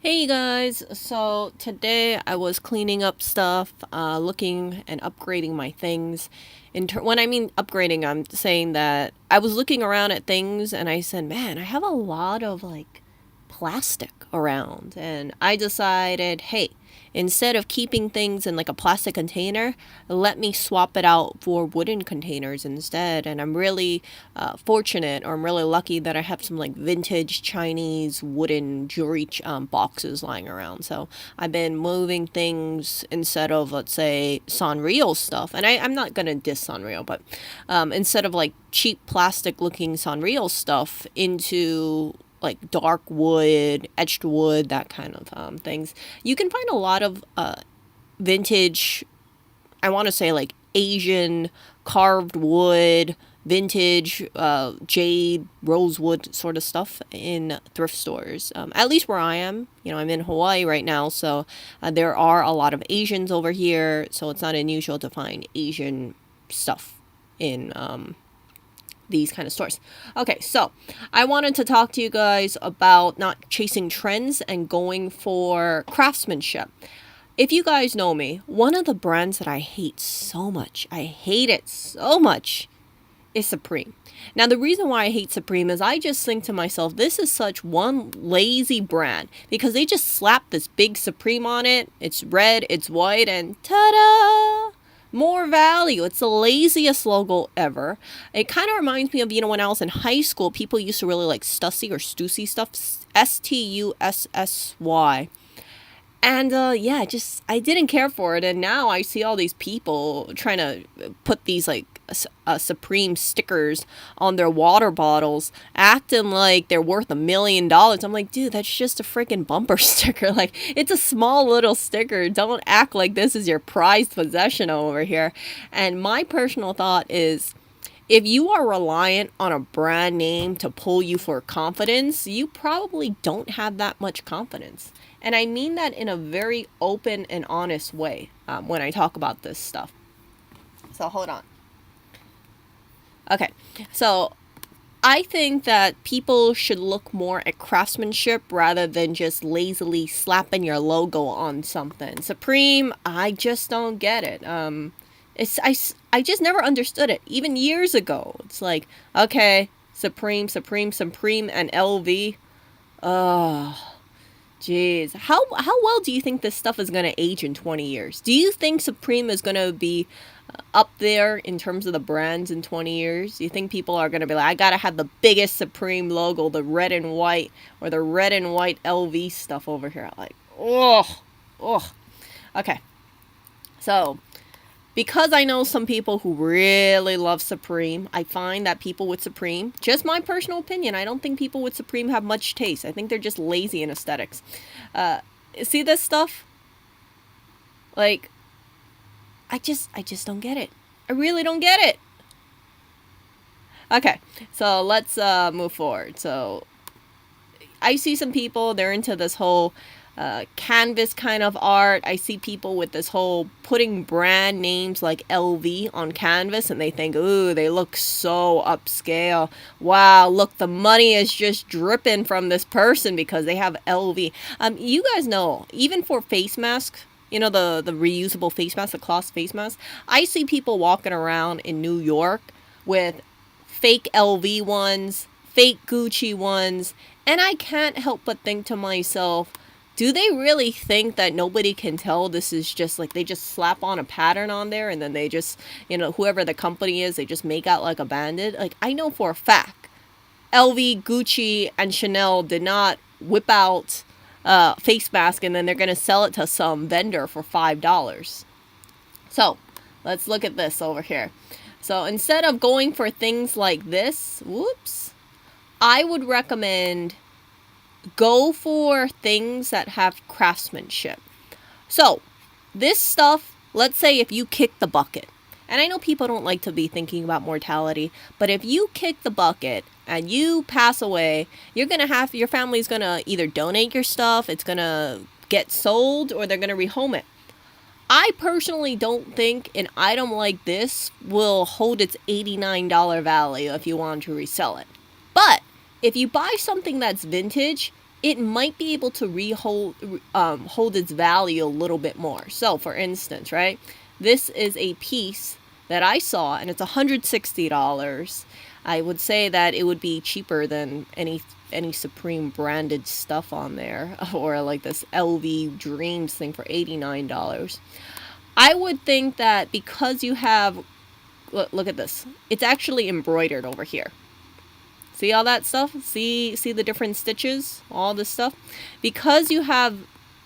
Hey guys, so today I was cleaning up stuff, looking and upgrading my things. When I mean upgrading, I'm saying that I was looking around at things and I said, man, I have a lot of like plastic around. And I decided, hey, instead of keeping things in like a plastic container, let me swap it out for wooden containers instead. And I'm really fortunate, or I'm really lucky that I have some like vintage Chinese wooden jewelry boxes lying around. So I've been moving things instead of, let's say, Sanrio stuff. And I'm not going to diss Sanrio, but instead of like cheap plastic looking Sanrio stuff into like dark wood, etched wood, that kind of things. You can find a lot of vintage, I want to say like Asian carved wood, vintage jade, rosewood sort of stuff in thrift stores. At least where I am. I'm in Hawaii right now, so there are a lot of Asians over here, so it's not unusual to find Asian stuff in these kind of stores. Okay, so I wanted to talk to you guys about not chasing trends and going for craftsmanship. If you guys know me, one of the brands that I hate so much, I hate it so much, is Supreme. Now, the reason why I hate Supreme is I just think to myself, this is such one lazy brand because they just slap this big Supreme on it. It's red, it's white, and ta-da! More value. It's the laziest logo ever. It kind of reminds me of, when I was in high school, people used to really like Stussy or Stussy stuff. Stussy. And yeah, just I didn't care for it, and now I see all these people trying to put these like Supreme stickers on their water bottles, acting like they're worth $1 million. I'm like, dude, that's just a freaking bumper sticker. Like, it's a small little sticker. Don't act like this is your prized possession over here. And my personal thought is, if you are reliant on a brand name to pull you for confidence, you probably don't have that much confidence. And I mean that in a very open and honest way when I talk about this stuff. So hold on. Okay, so I think that people should look more at craftsmanship rather than just lazily slapping your logo on something. Supreme, I just don't get it. I just never understood it. Even years ago, it's like, okay, Supreme, and LV. Oh, jeez. How well do you think this stuff is gonna age in 20 years? Do you think Supreme is gonna be up there in terms of the brands in 20 years? Do you think people are gonna be like, I gotta have the biggest Supreme logo, the red and white, or the red and white LV stuff over here? Like, oh. Okay, so because I know some people who really love Supreme, I find that people with Supreme, just my personal opinion, I don't think people with Supreme have much taste. I think they're just lazy in aesthetics. See this stuff? Like, I just don't get it. I really don't get it. Okay, so let's move forward. So I see some people, they're into this whole canvas kind of art. I see people with this whole putting brand names like LV on canvas and they think, ooh, they look so upscale. Wow, look, the money is just dripping from this person because they have LV. You guys know, even for face masks, the reusable face mask, the cloth face mask, I see people walking around in New York with fake LV ones, fake Gucci ones, and I can't help but think to myself, do they really think that nobody can tell this is just like they just slap on a pattern on there and then they just, whoever the company is, they just make out like a bandit? Like, I know for a fact LV, Gucci, and Chanel did not whip out face mask and then they're going to sell it to some vendor for $5. So let's look at this over here. So instead of going for things like this, I would recommend go for things that have craftsmanship. So this stuff, let's say if you kick the bucket, and I know people don't like to be thinking about mortality, but if you kick the bucket and you pass away, your family's gonna either donate your stuff, it's gonna get sold, or they're gonna rehome it. I personally don't think an item like this will hold its $89 value if you want to resell it. But if you buy something that's vintage, it might be able to hold its value a little bit more. So, for instance, right, this is a piece that I saw, and it's $160. I would say that it would be cheaper than any Supreme branded stuff on there, or like this LV Dreams thing for $89. I would think that because you have, look at this, it's actually embroidered over here. See all that stuff? See the different stitches? All this stuff? Because you have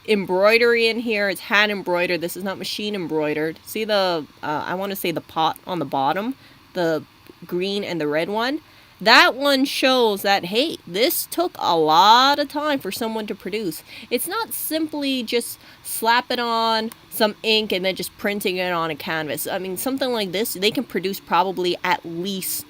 embroidery in here, it's hand embroidered. This is not machine embroidered. See the, I want to say the pot on the bottom, the green and the red one? That one shows that, hey, this took a lot of time for someone to produce. It's not simply just slapping on some ink and then just printing it on a canvas. I mean, something like this, they can produce probably at least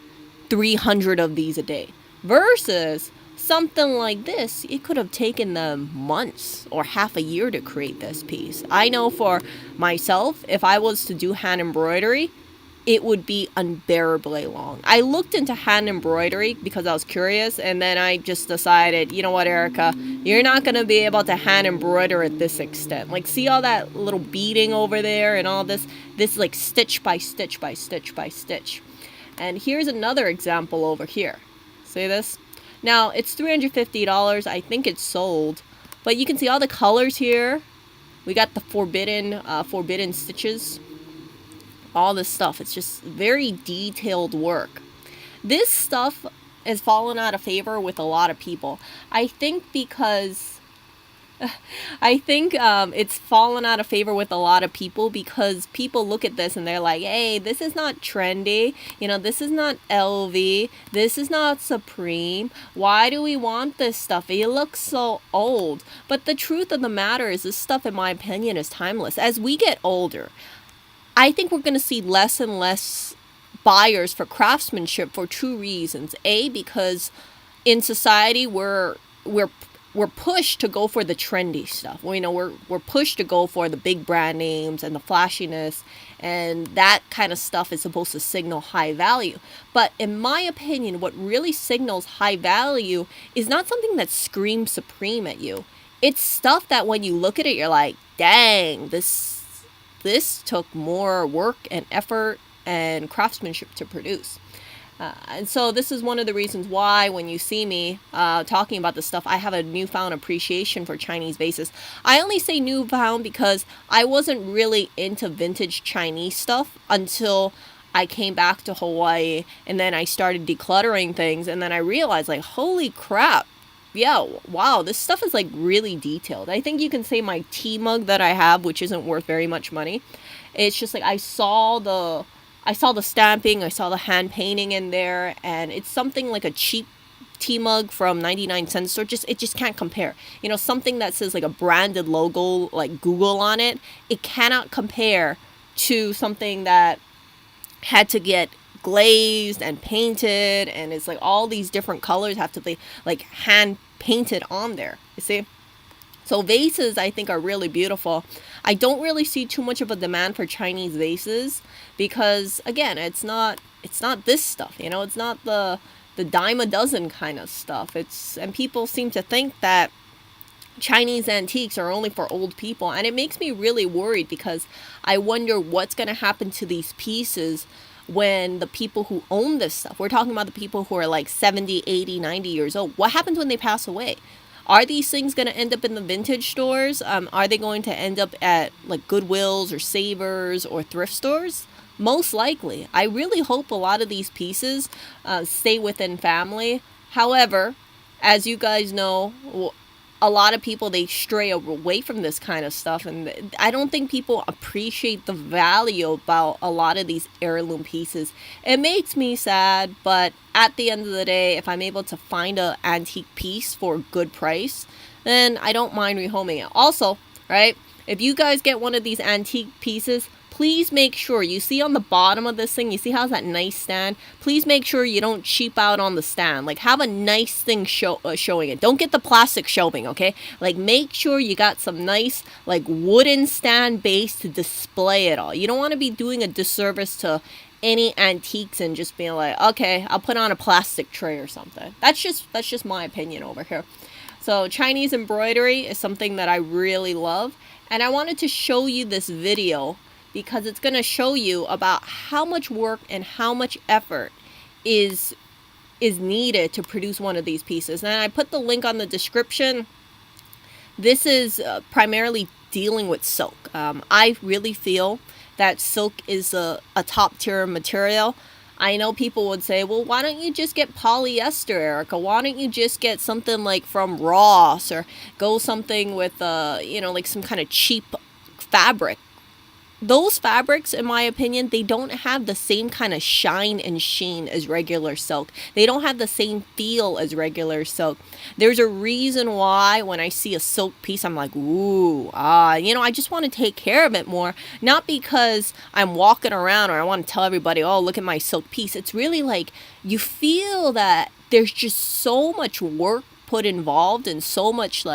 300 of these a day. Versus something like this, it could have taken them months or half a year to create this piece. I know for myself, if I was to do hand embroidery, it would be unbearably long. I looked into hand embroidery because I was curious, and then I just decided, you know what, Erica, you're not going to be able to hand embroider at this extent. Like, see all that little beading over there and all this? This like stitch by stitch by stitch by stitch. And here's another example over here. See this? Now, it's $350. I think it's sold. But you can see all the colors here. We got the forbidden stitches. All this stuff. It's just very detailed work. This stuff has fallen out of favor with a lot of people. I think because it's fallen out of favor with a lot of people because people look at this and they're like, hey, this is not trendy. You know, this is not LV. This is not Supreme. Why do we want this stuff? It looks so old. But the truth of the matter is this stuff, in my opinion, is timeless. As we get older, I think we're going to see less and less buyers for craftsmanship for two reasons. A, because in society we're pushed to go for the trendy stuff. Well, you know, we're pushed to go for the big brand names and the flashiness, and that kind of stuff is supposed to signal high value. But in my opinion, what really signals high value is not something that screams Supreme at you. It's stuff that when you look at it, you're like, dang, this took more work and effort and craftsmanship to produce. And so this is one of the reasons why when you see me talking about this stuff, I have a newfound appreciation for Chinese vases. I only say newfound because I wasn't really into vintage Chinese stuff until I came back to Hawaii, and then I started decluttering things, and then I realized, like, holy crap. Yeah, wow, this stuff is like really detailed. I think you can say my tea mug that I have, which isn't worth very much money. It's just like I saw the stamping, I saw the hand painting in there, and it's something like a cheap tea mug from 99 cent store. It just can't compare. You know, something that says like a branded logo like Google on it, it cannot compare to something that had to get glazed and painted, and it's like all these different colors have to be like hand painted on there, you see. So vases, I think, are really beautiful. I don't really see too much of a demand for Chinese vases because, again, it's not this stuff, you know. It's not the dime a dozen kind of stuff. And people seem to think that Chinese antiques are only for old people, and it makes me really worried because I wonder what's going to happen to these pieces when the people who own this stuff, we're talking about the people who are like 70, 80, 90 years old, what happens when they pass away? Are these things going to end up in the vintage stores? Are they going to end up at like Goodwills or Savers or thrift stores? Most likely. I really hope a lot of these pieces stay within family. However, as you guys know, a lot of people, they stray away from this kind of stuff, and I don't think people appreciate the value about a lot of these heirloom pieces. It makes me sad, but at the end of the day, if I'm able to find an antique piece for a good price, then I don't mind rehoming it. Also, right, if you guys get one of these antique pieces, please make sure, you see on the bottom of this thing, you see how it's that nice stand? Please make sure you don't cheap out on the stand. Like, have a nice thing showing it. Don't get the plastic shelving, okay? Like, make sure you got some nice, like, wooden stand base to display it all. You don't want to be doing a disservice to any antiques and just being like, okay, I'll put on a plastic tray or something. That's just my opinion over here. So Chinese embroidery is something that I really love, and I wanted to show you this video because it's going to show you about how much work and how much effort is needed to produce one of these pieces. And I put the link on the description. This is primarily dealing with silk. I really feel that silk is a top tier material. I know people would say, well, why don't you just get polyester, Erica? Why don't you just get something like from Ross, or go something with, like some kind of cheap fabric? Those fabrics, in my opinion, they don't have the same kind of shine and sheen as regular silk. They don't have the same feel as regular silk. There's a reason why when I see a silk piece, I'm like, ooh, I just want to take care of it more. Not because I'm walking around or I want to tell everybody, oh, look at my silk piece. It's really like you feel that there's just so much work put involved and so much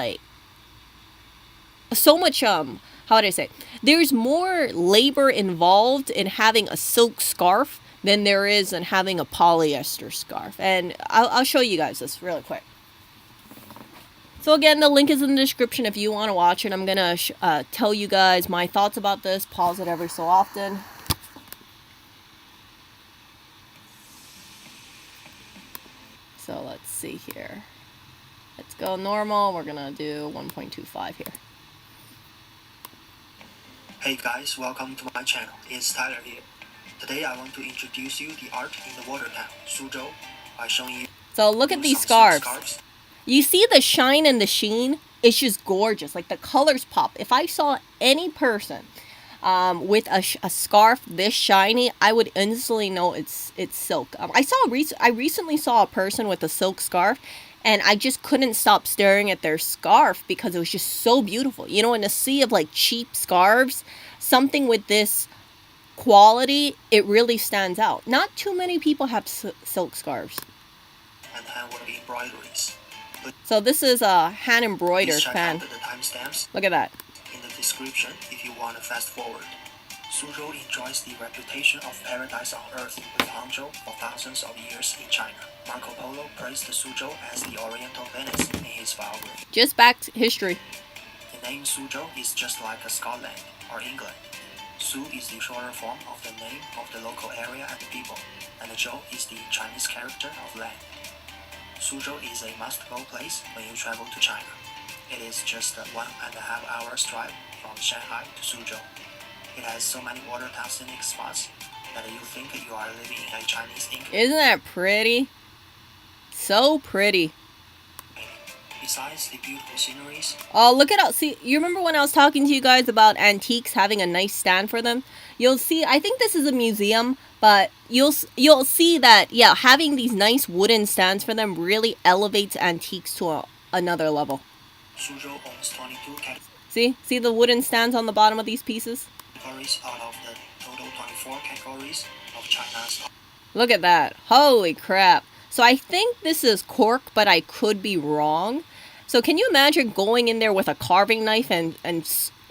how would I say? There's more labor involved in having a silk scarf than there is in having a polyester scarf. And I'll show you guys this really quick. So again, the link is in the description if you want to watch it. I'm going to tell you guys my thoughts about this. Pause it every so often. So let's see here. Let's go normal. We're going to do 1.25 here. Hey guys, welcome to my channel. It's Tyler here. Today I want to introduce you the art in the water town, Suzhou, by showing you. So look at these scarves. You see the shine and the sheen? It's just gorgeous. Like the colors pop. If I saw any person with a scarf this shiny, I would instantly know it's silk. I recently saw a person with a silk scarf, and I just couldn't stop staring at their scarf because it was just so beautiful. You know, in a sea of like cheap scarves, something with this quality, it really stands out. Not too many people have silk scarves. And handwork embroideries. So this is a hand embroidered fan. Look at that. In the description, if you want to fast forward. Suzhou enjoys the reputation of paradise on earth, with Hangzhou for thousands of years in China. Marco Polo praised Suzhou as the Oriental Venice in his biography. Just back to history. The name Suzhou is just like a Scotland or England. Su is the shorter form of the name of the local area and the people, and Zhou is the Chinese character of land. Suzhou is a must-go place when you travel to China. It is just a 1.5 hours drive from Shanghai to Suzhou. It has so many water town scenic spots that you think you are living in a Chinese ink. Isn't that pretty? So pretty. Besides the beautiful sceneries. Oh, look at see, you remember when I was talking to you guys about antiques having a nice stand for them? You'll see, I think this is a museum, but you'll see that, yeah, having these nice wooden stands for them really elevates antiques to another level. Suzhou owns 22 categories. See the wooden stands on the bottom of these pieces? Out of the total 24 categories of China's. Look at that. Holy crap. So I think this is cork, but I could be wrong. So can you imagine going in there with a carving knife and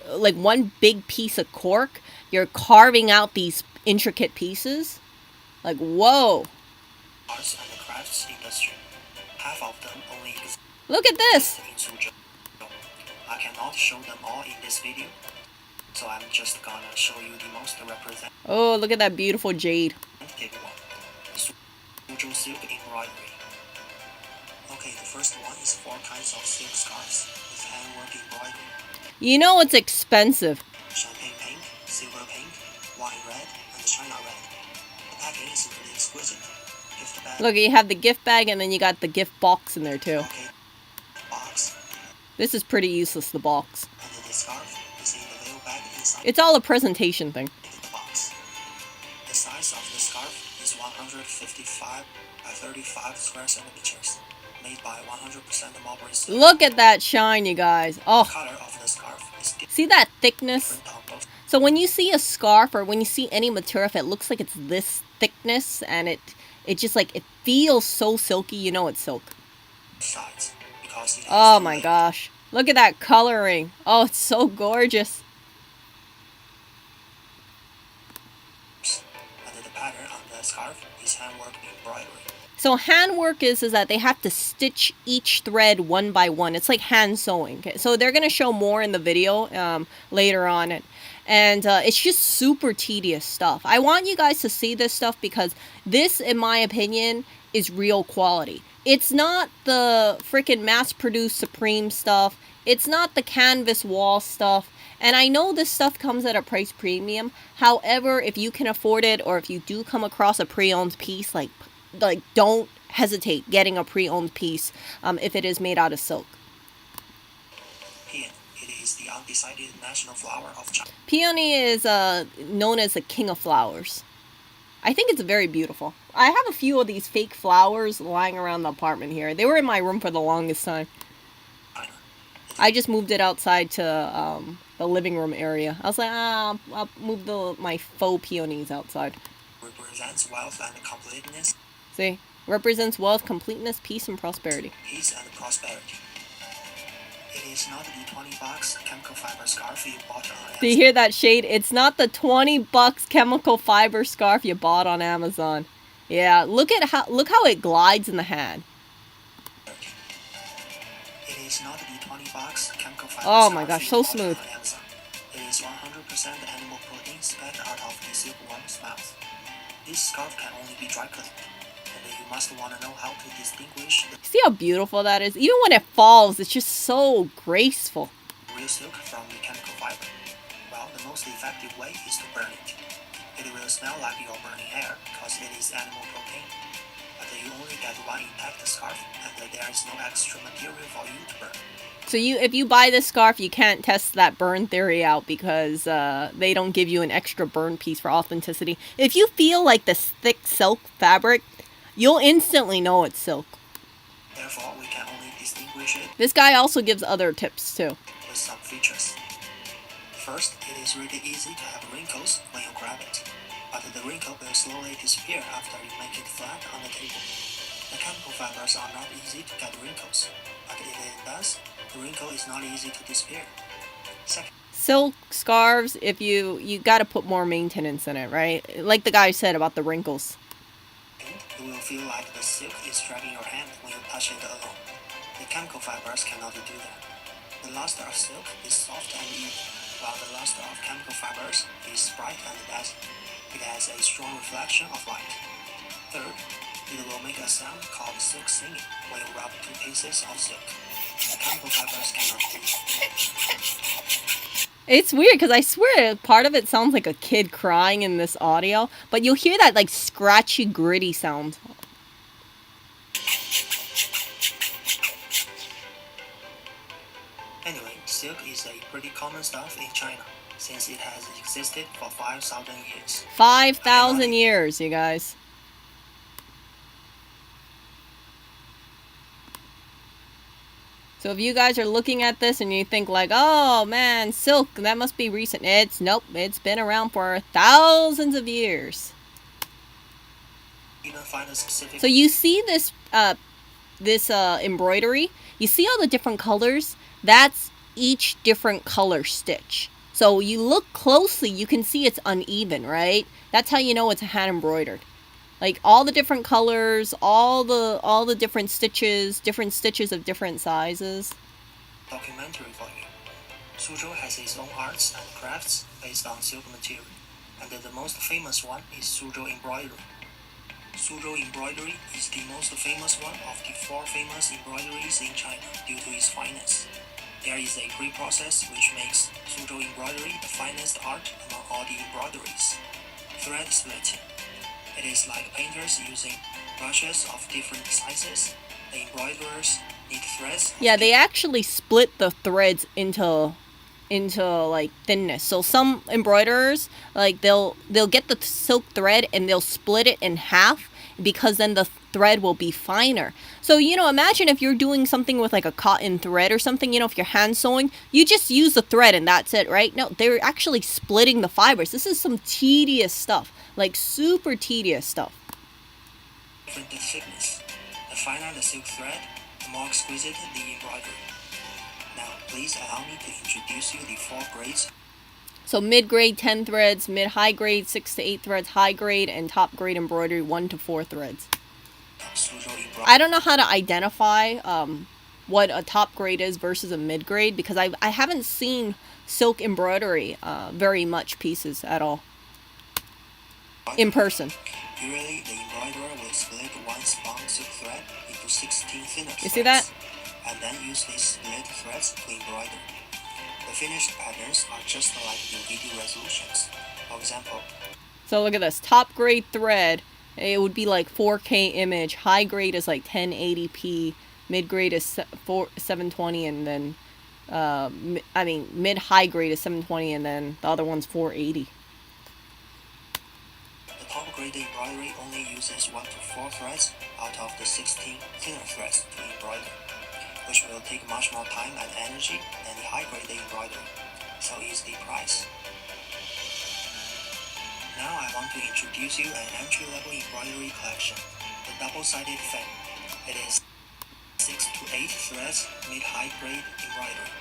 like one big piece of cork? You're carving out these intricate pieces? Like, whoa. Arts and the crafts industry. Half of them only exist. Look at this. In Suzhou. I cannot show them all in this video. So I'm just gonna show you the most representative. Oh, look at that beautiful jade. One. The Suzhou silk embroidery. Okay, the first one is 4 kinds of silk scarves with handwork embroidery. You know it's expensive. Champagne pink, silver pink, wine red, and China red. The packaging is really exquisite. Gift bag. Look, you have the gift bag and then you got the gift box in there too. Okay. Box. This is pretty useless, the box. And the scarf. It's all a presentation thing. The box. The size of the scarf is 155 by 35 square centimeters, made by 100% mulberry silk. Look at that shine, you guys. Oh, the color of the scarf is see that thickness? So when you see a scarf or when you see any material, if it looks like it's this thickness and it just like it feels so silky, you know it's silk. Sides, because it has oh my gosh. Look at that coloring. Oh, it's so gorgeous. So handwork is that they have to stitch each thread one by one. It's like hand sewing. Okay? So they're gonna show more in the video later on, and it's just super tedious stuff. I want you guys to see this stuff because this, in my opinion, is real quality. It's not the freaking mass-produced Supreme stuff. It's not the canvas wall stuff. And I know this stuff comes at a price premium. However, if you can afford it, or if you do come across a pre-owned piece, like don't hesitate getting a pre-owned piece if it is made out of silk. Peony. It is the undecided national flower of China. Peony is known as the king of flowers. I think it's very beautiful. I have a few of these fake flowers lying around the apartment here. They were in my room for the longest time. I just moved it outside to the living room area. I was like, I'll move my faux peonies outside. Represents wealth and completeness. See? Represents wealth, completeness, peace, and prosperity. Peace and prosperity. It is not the $20 chemical fiber scarf you bought on Amazon. Do you hear that shade? It's not the $20 chemical fiber scarf you bought on Amazon. Yeah, look how it glides in the hand. It is not the $20 chemical fiber Oh scarf my gosh, you so bought smooth. on Amazon. It is 100% animal protein spat out of the silkworm's mouth. This scarf can only be dry cleaned, and you must want to know how to distinguish the See how beautiful that is? Even when it falls, it's just so graceful. real silk from the chemical fiber. Well, the most effective way is to burn it. It will smell like you're burning hair because it is animal protein. But you only get one intact scarf, and there is no extra material for you to burn. So if you buy this scarf, you can't test that burn theory out because they don't give you an extra burn piece for authenticity. If you feel like this thick silk fabric, you'll instantly know it's silk. Therefore, we can only distinguish it This guy also gives other tips too. with some features. First, it is really easy to have wrinkles when you grab it, but the wrinkle will slowly disappear after you make it flat on the table. The chemical fibers are not easy to get wrinkles, but if it does, the wrinkle is not easy to disappear. Second, Silk scarves, if you got to put more maintenance in it, right? Like the guy said about the wrinkles. you will feel like the silk is dragging your hand when you touch it alone. The chemical fibers cannot do that. The luster of silk is soft and even, while the luster of chemical fibers is bright and dazzling. It has a strong reflection of light. Third, it will make a sound called silk singing when you rub two pieces of silk. The chemical fibers cannot do that. It's weird because I swear part of it sounds like a kid crying in this audio, but you'll hear that like scratchy, gritty sound. Anyway, silk is a pretty common stuff in China since it has existed for 5,000 years. 5,000 years, you guys. So if you guys are looking at this and you think like, oh man, silk, that must be recent. Nope, it's been around for thousands of years. Even find a specific So you see this embroidery? You see all the different colors? That's each different color stitch. So you look closely, you can see it's uneven, right? That's how you know it's hand embroidered. Like all the different colors, all the different stitches of different sizes. documentary for you. Suzhou has its own arts and crafts based on silk material, and the most famous one is Suzhou Embroidery. Suzhou Embroidery is the most famous one of the 4 famous embroideries in China due to its fineness. There is a pre-process which makes Suzhou Embroidery the finest art among all the embroideries. Thread splitting. It is like painters using brushes of different sizes. The embroiderers need threads. Yeah, they actually split the threads into like thinness. So some embroiderers, like they'll get the silk thread and they'll split it in half because then the thread will be finer. So, imagine if you're doing something with like a cotton thread or something, if you're hand sewing, you just use the thread and that's it, right? No, they're actually splitting the fibers. This is some tedious stuff, like super tedious stuff. Different thickness. The finer the silk thread, the more exquisite the embroidery. Now, please allow me to introduce you the 4 grades. So mid-grade 10 threads, mid-high grade 6 to 8 threads, high grade and top grade embroidery 1 to 4 threads. I don't know how to identify what a top grade is versus a mid grade because I haven't seen silk embroidery very much pieces at all in person. Usually, the embroiderer will split one spun silk thread into 16 thinner threads. You see that? And then use these split threads to embroider. The finished patterns are just like your video resolutions. For example, so look at this. Top grade thread, it would be like 4K image. High grade is like 1080p. Mid grade is 720, and then mid high grade is 720, and then the other one's 480. The top grade embroidery only uses 1 to 4 threads out of the 16 thinner threads to embroider, which will take much more time and energy than the high grade embroidery. So is the price. Now I want to introduce you an entry-level embroidery collection, the double-sided fan. It is 6 to 8 threads mid-high grade embroidery,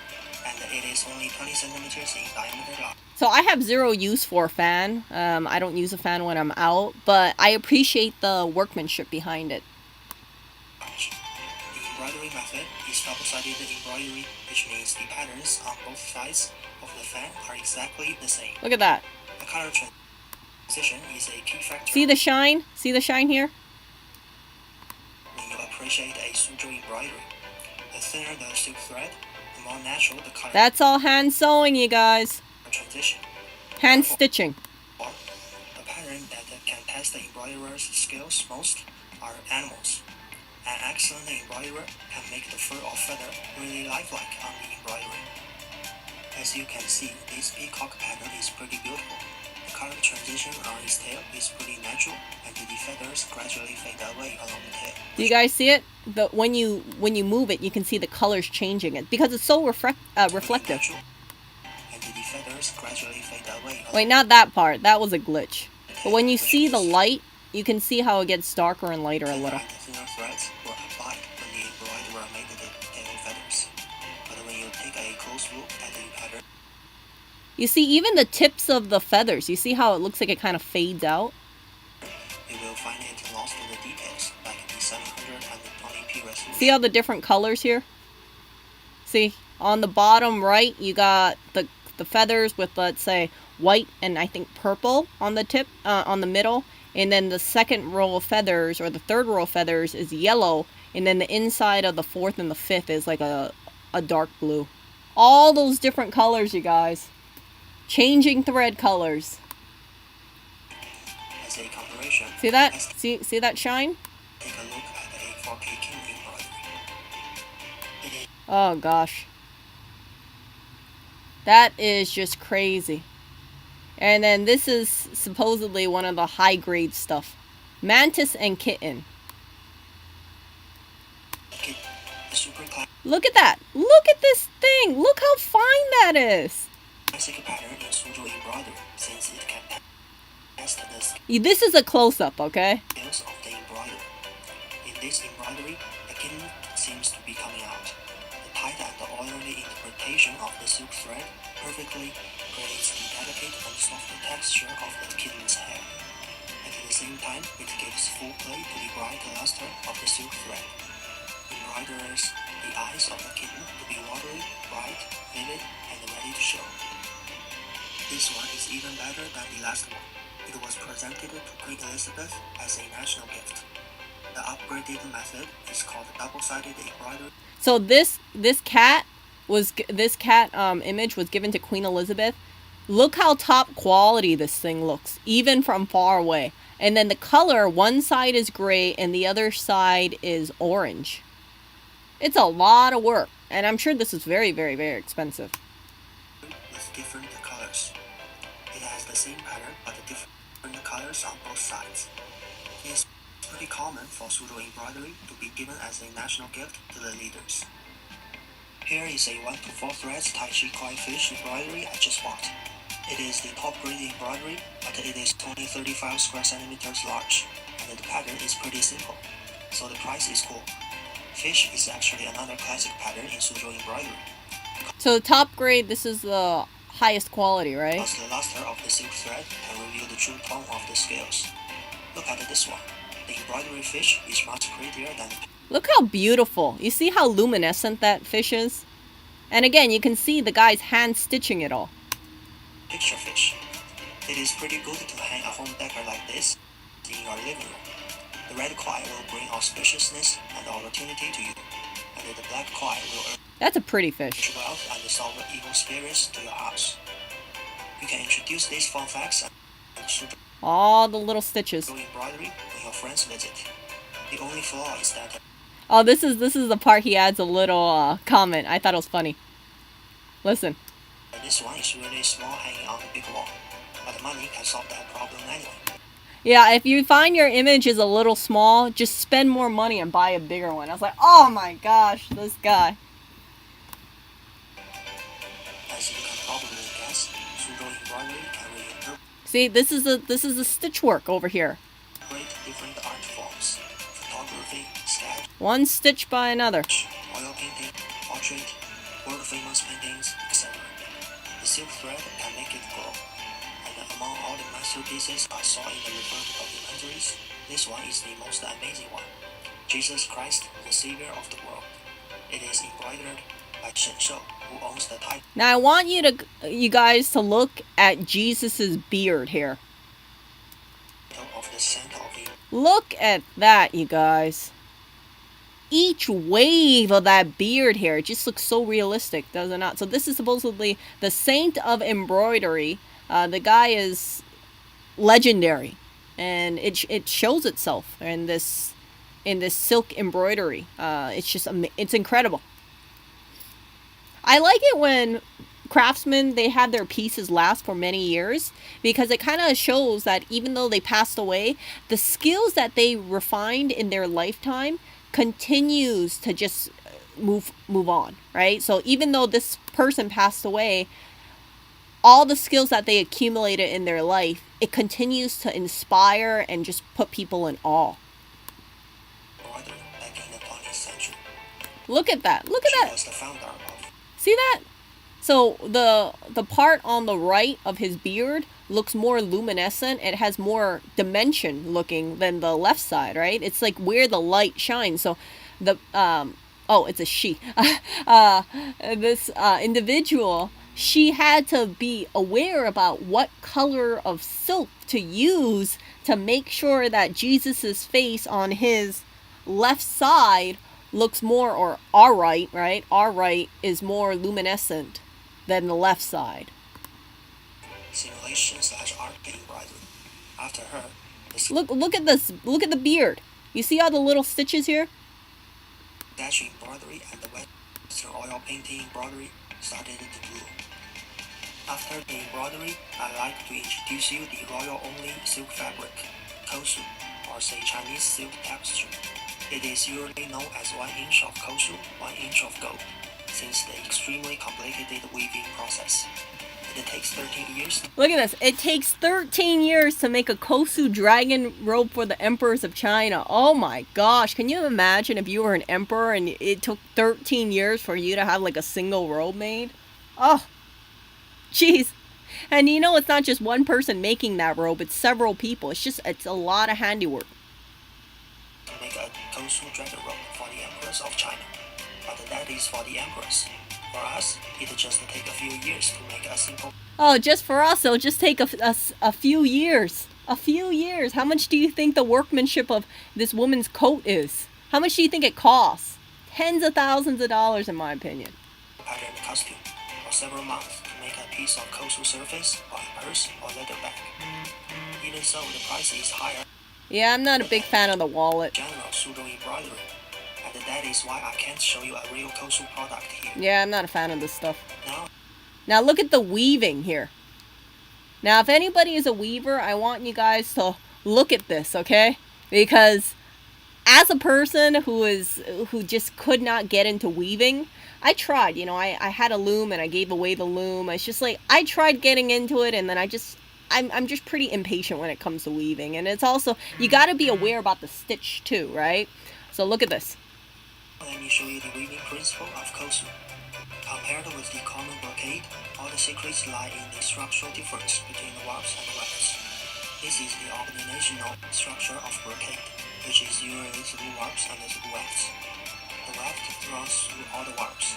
and it is only 20 centimeters in diameter long. So I have zero use for a fan. I don't use a fan when I'm out, but I appreciate the workmanship behind it. The embroidery method is double-sided embroidery, which means the patterns on both sides of the fan are exactly the same. Look at that. The color transition is a key factor. See the shine? See the shine here? When you appreciate a Suzhou embroidery, the thinner the silk thread, the more natural the color. That's all hand sewing, you guys. Transition. Hand stitching. The pattern that can test the embroiderer's skills most are animals. An excellent embroiderer can make the fur or feather really lifelike on the embroidery. As you can see, this peacock pattern is pretty beautiful. The color transition on its tail is pretty natural, and the feathers gradually fade away along the tail. Do you guys see it? When you move it, you can see the colors changing it because it's so reflective. And the feathers gradually fade away. Wait, not that part. That was a glitch. But when you see the light, you can see how it gets darker and lighter a little. The thinner threads were applied when the embroiderer made the tail feathers. But when you take a close look at the pattern, you see even the tips of the feathers. You see how it looks like it kind of fades out? you will find it lost in the details, like the 720p resolution. See all the different colors here? See, on the bottom right, you got the feathers with, let's say, white and I think purple on the tip, on the middle. And then the second row of feathers, or the third row of feathers, is yellow. And then the inside of the fourth and the fifth is like a dark blue. All those different colors, you guys. Changing thread colors. As a comparison, See that? See that shine? take a look at a 4K king embroidery. It is Oh gosh. That is just crazy. And then this is supposedly one of the high grade stuff. Mantis and kitten. super Look at that. Look at this thing. Look how fine that is. classic pattern in Suzhou embroidery, since it can test the This is a close-up, okay? skills of the embroiderer. In this embroidery, the kitten seems to be coming out. The tight and orderly interpretation of the silk thread perfectly creates the delicate and soft texture of the kitten's hair. At the same time, it gives full play to the bright luster of the silk thread. Embroiderers the eyes of the kitten to be watery, bright, vivid, and ready to show. This one is even better than the last one. It was presented to Queen Elizabeth as a national gift. The upgraded method is called double-sided embroidery. So this cat image was given to Queen Elizabeth. Look how top quality this thing looks, even from far away. And then the color, one side is gray and the other side is orange. It's a lot of work, and I'm sure this is very, very, very expensive. With different colors. It has the same pattern but different colors on both sides. It's pretty common for Suzhou embroidery to be given as a national gift to the leaders. Here is a 1 to 4 threads Tai Chi koi fish embroidery I just bought. It is the top grade embroidery, but it is only 35 square centimeters large, and the pattern is pretty simple, so the price is cool. Fish is actually another classic pattern in Suzhou embroidery. So top grade, this is the highest quality, right? Plus the luster of the silk thread can reveal the true tone of the scales. Look at this one. The embroidery fish is much prettier than the Look how beautiful. You see how luminescent that fish is? And again, you can see the guy's hand stitching it all. picture fish. It is pretty good to hang a home decor like this in your living room. The red koi will bring auspiciousness and opportunity to you, and the black koi will That's a pretty fish. urge wealth and dissolve evil spirits to your house. You can introduce these fun facts and super All the little stitches. embroidery when your friends visit. The only flaw is that Oh, this is the part he adds a little comment. I thought it was funny. Listen. this one is really small hanging on the big wall, but money can solve that problem anyway. Yeah, if you find your image is a little small, just spend more money and buy a bigger one. I was like, oh my gosh, this guy. As you can probably guess, pseudo embroidery can reinterpret See, this is a stitch work over here. different art forms: photography, sketch, One stitch by another. oil painting, portrait, world-famous paintings, etc. The silk thread can make it glow. And among all the masterpieces I saw in the referred documentaries, this one is the most amazing one. Jesus Christ, the Savior of the world. It is embroidered by Shen Shou, who owns the title Now I want you guys to look at Jesus's beard here. of the Saint of England. Look at that, you guys. Each wave of that beard here just looks so realistic, does it not? So this is supposedly the Saint of Embroidery. The guy is legendary, and it shows itself in this silk embroidery. It's just it's incredible. I like it when craftsmen, they have their pieces last for many years, because it kind of shows that even though they passed away, the skills that they refined in their lifetime continues to just move on, right? So even though this person passed away, all the skills that they accumulated in their life, it continues to inspire and just put people in awe. Embroidery back in the 20th century. Look at that. Look at She that. was the founder of See that? So the part on the right of his beard looks more luminescent. It has more dimension looking than the left side, right? It's like where the light shines. So the it's a she. This individual, she had to be aware about what color of silk to use to make sure that Jesus's face on his left side looks more, or our right, right? Our right is more luminescent than the left side. simulation / art embroidery. After her, the Look at this. Look at the beard. You see all the little stitches here? Dutch embroidery and the Western oil painting embroidery started to bloom. After the embroidery, I'd like to introduce you the royal-only silk fabric, kosu, or say Chinese silk tapestry. It is usually known as 1 inch of kosu, 1 inch of gold, since the extremely complicated weaving process. It takes 13 years. Look at this. It takes 13 years to make a Kosu dragon robe for the emperors of China. Oh my gosh. Can you imagine if you were an emperor and it took 13 years for you to have like a single robe made? Oh, jeez. And you know, it's not just one person making that robe. It's several people. It's a lot of handiwork. To make a kosu dragon robe for the emperors of China. But that is for the emperors. For us, it just take a few years to make a simple. Oh, just for us, it'll just take a few years. A few years. How much do you think the workmanship of this woman's coat is? How much do you think it costs? Tens of thousands of dollars, in my opinion. Patterned costume for several months to make a piece of kosu surface or a purse or leather bag. Even so, the price is higher. Yeah, I'm not a big fan of the wallet. General pseudo embroidery, and that is why I can't show you a real kosu product here. Yeah, I'm not a fan of this stuff. Now, Now look at the weaving here. Now, if anybody is a weaver, I want you guys to look at this, okay? Because as a person who just could not get into weaving, I tried. You know, I had a loom and I gave away the loom. It's just like I tried getting into it, and then I'm just pretty impatient when it comes to weaving. And it's also, you got to be aware about the stitch too, right? So look at this. let me show you the weaving principle of kosu. Compared with the common brocade, all the secrets lie in the structural difference between the warps and the wefts. This is the organizational structure of brocade. which is usually through warps and through wefts. The weft runs through all the warps.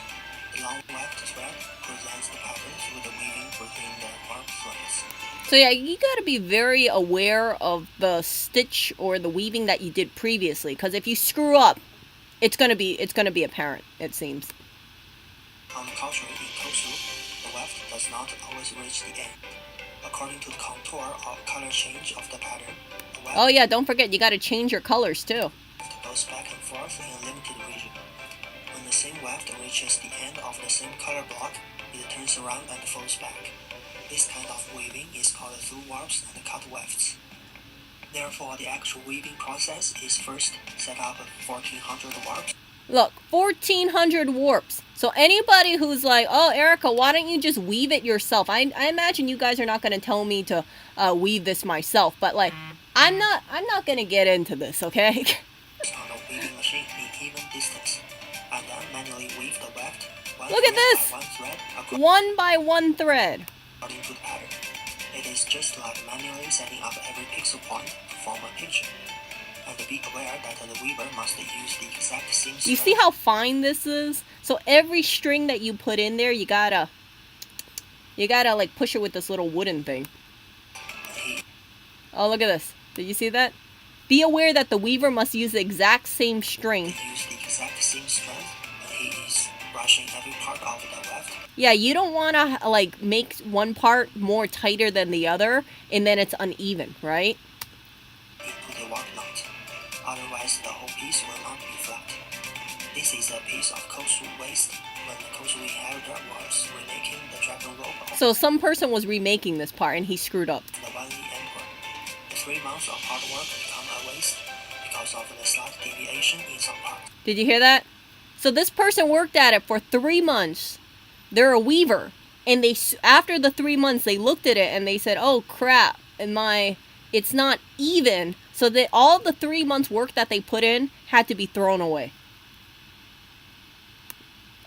The long weft thread presents the pattern through the weaving between the warp threads. So yeah, you gotta be very aware of the stitch or the weaving that you did previously, because if you screw up, it's gonna be apparent, it seems. On the contrary, in kosu, the weft does not always reach the end. According to the contour or color change of the pattern, the weft Oh yeah, don't forget, you gotta change your colors too. goes back and forth in a limited region. When the same weft reaches the end of the same color block, it turns around and folds back. This kind of weaving is called through warps and cut wefts. Therefore, the actual weaving process is first set up 1400 warps. Look, 1400 warps. So anybody who's like, oh, Erica, why don't you just weave it yourself? I imagine you guys are not going to tell me to weave this myself, but like, I'm not going to get into this, okay? On a weaving machine in even distance, and then manually weave the weft Look at this! one thread One by one thread. according to the pattern. It is just like manually setting up every pixel point to form a picture. And be aware that the weaver must use the exact same You see how fine this is? So every string that you put in there, you gotta like push it with this little wooden thing. Oh, look at this. Did you see that? Be aware that the weaver must use the exact same string. Use the exact same strength, and he is brushing every part of the weft. Yeah, you don't want to like make one part more tighter than the other, and then it's uneven, right? Into the warp knot. Otherwise, the whole piece will not be flat. This is a piece of kosu waste when the kosu inheritor was remaking the dragon robe. So some person was remaking this part, and he screwed up. The Wanli Emperor. The 3 months of hard work become a waste because of the slight deviation in some parts. Did you hear that? So this person worked at it for 3 months. They're a weaver, and after the 3 months they looked at it and they said, "Oh crap, it's not even." So that all the 3 months work that they put in had to be thrown away.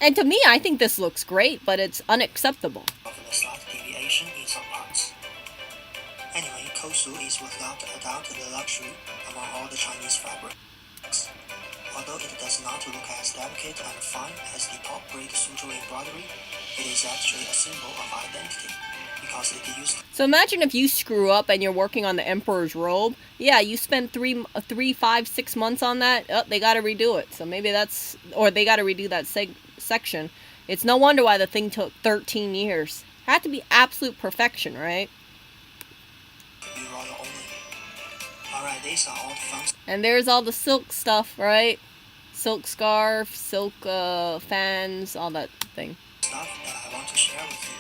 And to me, I think this looks great, but it's unacceptable. Of the slight deviation in some parts. Anyway, kosu is without a doubt the luxury among all the Chinese fabrics. Although it does not look as delicate and fine as the top-grade Suzhou embroidery, it is actually a symbol of identity, because it used. So imagine if you screw up and you're working on the emperor's robe. Yeah, you spent 3, 5, 6 months on that. Oh, they got to redo it. So maybe or they got to redo that section. It's no wonder why the thing took 13 years. Had to be absolute perfection, right? Be royal only. Alright, these are all the fun. And there's all the silk stuff, right? Silk scarf, silk fans, all that thing. Stuff that I want to share with you.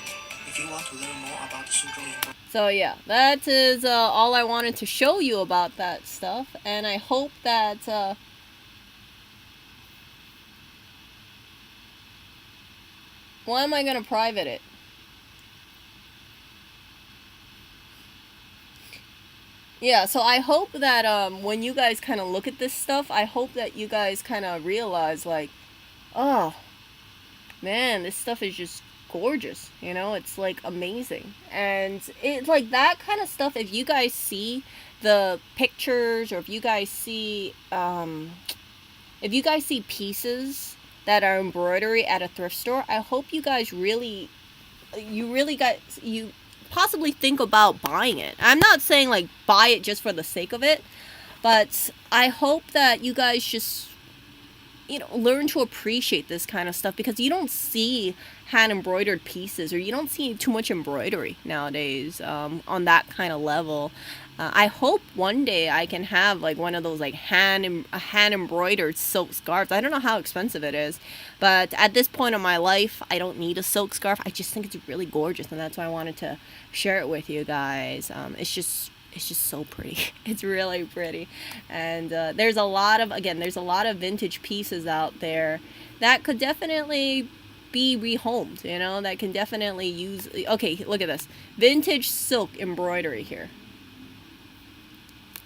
If you want to learn more about the Suzhou embroidery. So yeah, that is all I wanted to show you about that stuff, and I hope that why am I gonna private it? Yeah, so I hope that when you guys kind of look at this stuff, I hope that you guys kind of realize like, oh man, this stuff is just gorgeous, you know, it's like amazing. And it's like that kind of stuff, if you guys see the pictures, or if you guys see pieces that are embroidery at a thrift store, I hope you guys you possibly think about buying it. I'm not saying like buy it just for the sake of it, but I hope that you guys just learn to appreciate this kind of stuff, because you don't see hand embroidered pieces, or you don't see too much embroidery nowadays on that kind of level. I hope one day I can have like one of those like hand embroidered silk scarves. I don't know how expensive it is, but at this point in my life, I don't need a silk scarf. I just think it's really gorgeous, and that's why I wanted to share it with you guys. It's just so pretty. It's really pretty. And there's a lot of vintage pieces out there that could definitely be rehomed, that can definitely use. Okay, look at this. Vintage silk embroidery here.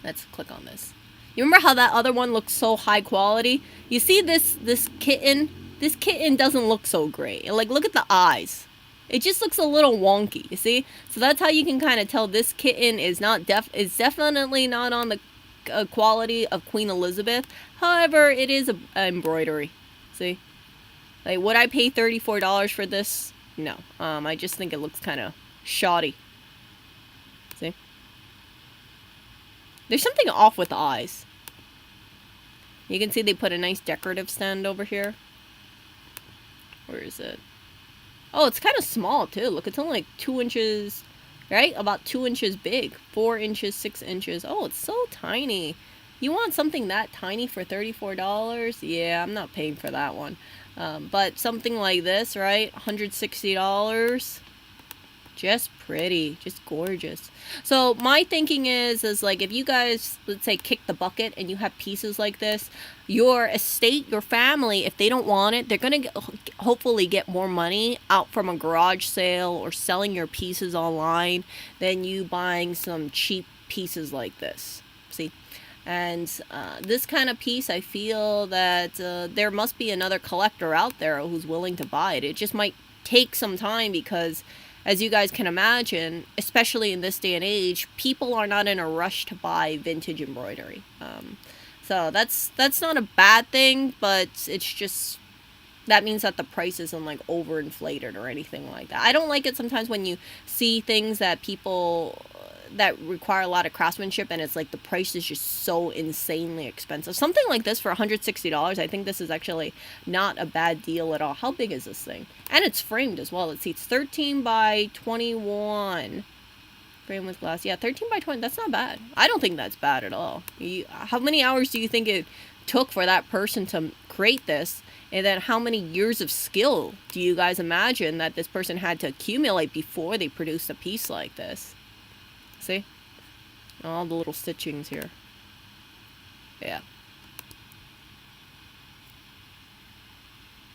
Let's click on this. You remember how that other one looks so high quality? You see this kitten? This kitten doesn't look so great. Like, look at the eyes. It just looks a little wonky, you see? So that's how you can kind of tell this kitten is definitely not on the quality of Queen Elizabeth. However, it is a embroidery. See? Like, would I pay $34 for this? No. I just think it looks kind of shoddy. See? There's something off with the eyes. You can see they put a nice decorative stand over here. Where is it? Oh, it's kind of small, too. Look, it's only like 2 inches, right? About 2 inches big. 4 inches, 6 inches. Oh, it's so tiny. You want something that tiny for $34? Yeah, I'm not paying for that one. But something like this, right? $160. Just pretty. Just gorgeous. So my thinking is like, if you guys, let's say, kick the bucket and you have pieces like this, your estate, your family, if they don't want it, they're going to hopefully get more money out from a garage sale or selling your pieces online than you buying some cheap pieces like this. See? And this kind of piece, I feel that there must be another collector out there who's willing to buy it. It just might take some time because, as you guys can imagine, especially in this day and age, people are not in a rush to buy vintage embroidery. So that's not a bad thing, but it's just, that means that the price isn't like overinflated or anything like that. I don't like it sometimes when you see things that people that require a lot of craftsmanship and it's like the price is just so insanely expensive. Something like this for $160, I think this is actually not a bad deal at all. How big is this thing? And it's framed as well. Let's see, it's 13 by 21. Frame with glass. Yeah, 13 by 20. That's not bad. I don't think that's bad at all. How many hours do you think it took for that person to create this? And then how many years of skill do you guys imagine that this person had to accumulate before they produced a piece like this? See? All the little stitchings here. Yeah.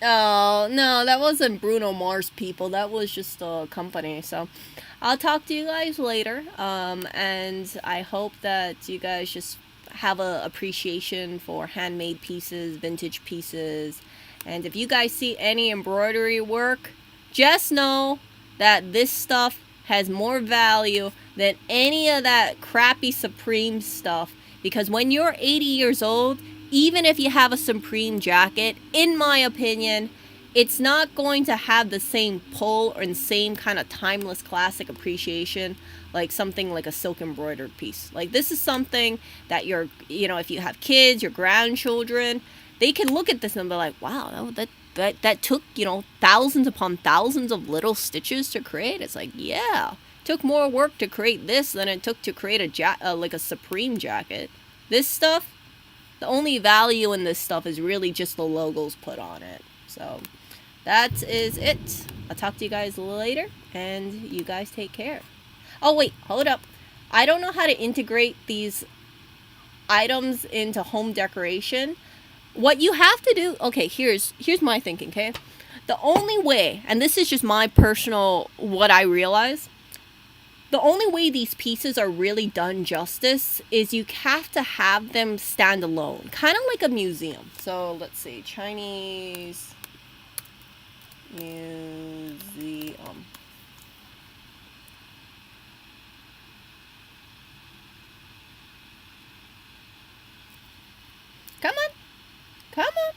Oh, no, that wasn't Bruno Mars, people. That was just a company. So I'll talk to you guys later. And I hope that you guys just have a appreciation for handmade pieces, vintage pieces. And if you guys see any embroidery work, just know that this stuff has more value than any of that crappy Supreme stuff. Because when you're 80 years old, even if you have a Supreme jacket, in my opinion, it's not going to have the same pull or the same kind of timeless classic appreciation like something like a silk embroidered piece. Like, this is something that if you have kids, your grandchildren, they can look at this and be like, wow, that took, thousands upon thousands of little stitches to create. It's like, yeah, it took more work to create this than it took to create like a Supreme jacket. This stuff, the only value in this stuff is really just the logos put on it. So that is it. I'll talk to you guys later, and you guys take care. Oh, wait, hold up. I don't know how to integrate these items into home decoration. What you have to do, okay, here's my thinking, okay? The only way, and this is just my personal, what I realize, the only way these pieces are really done justice is you have to have them stand alone, kind of like a museum. So let's see, Chinese museum. Come on. Come on.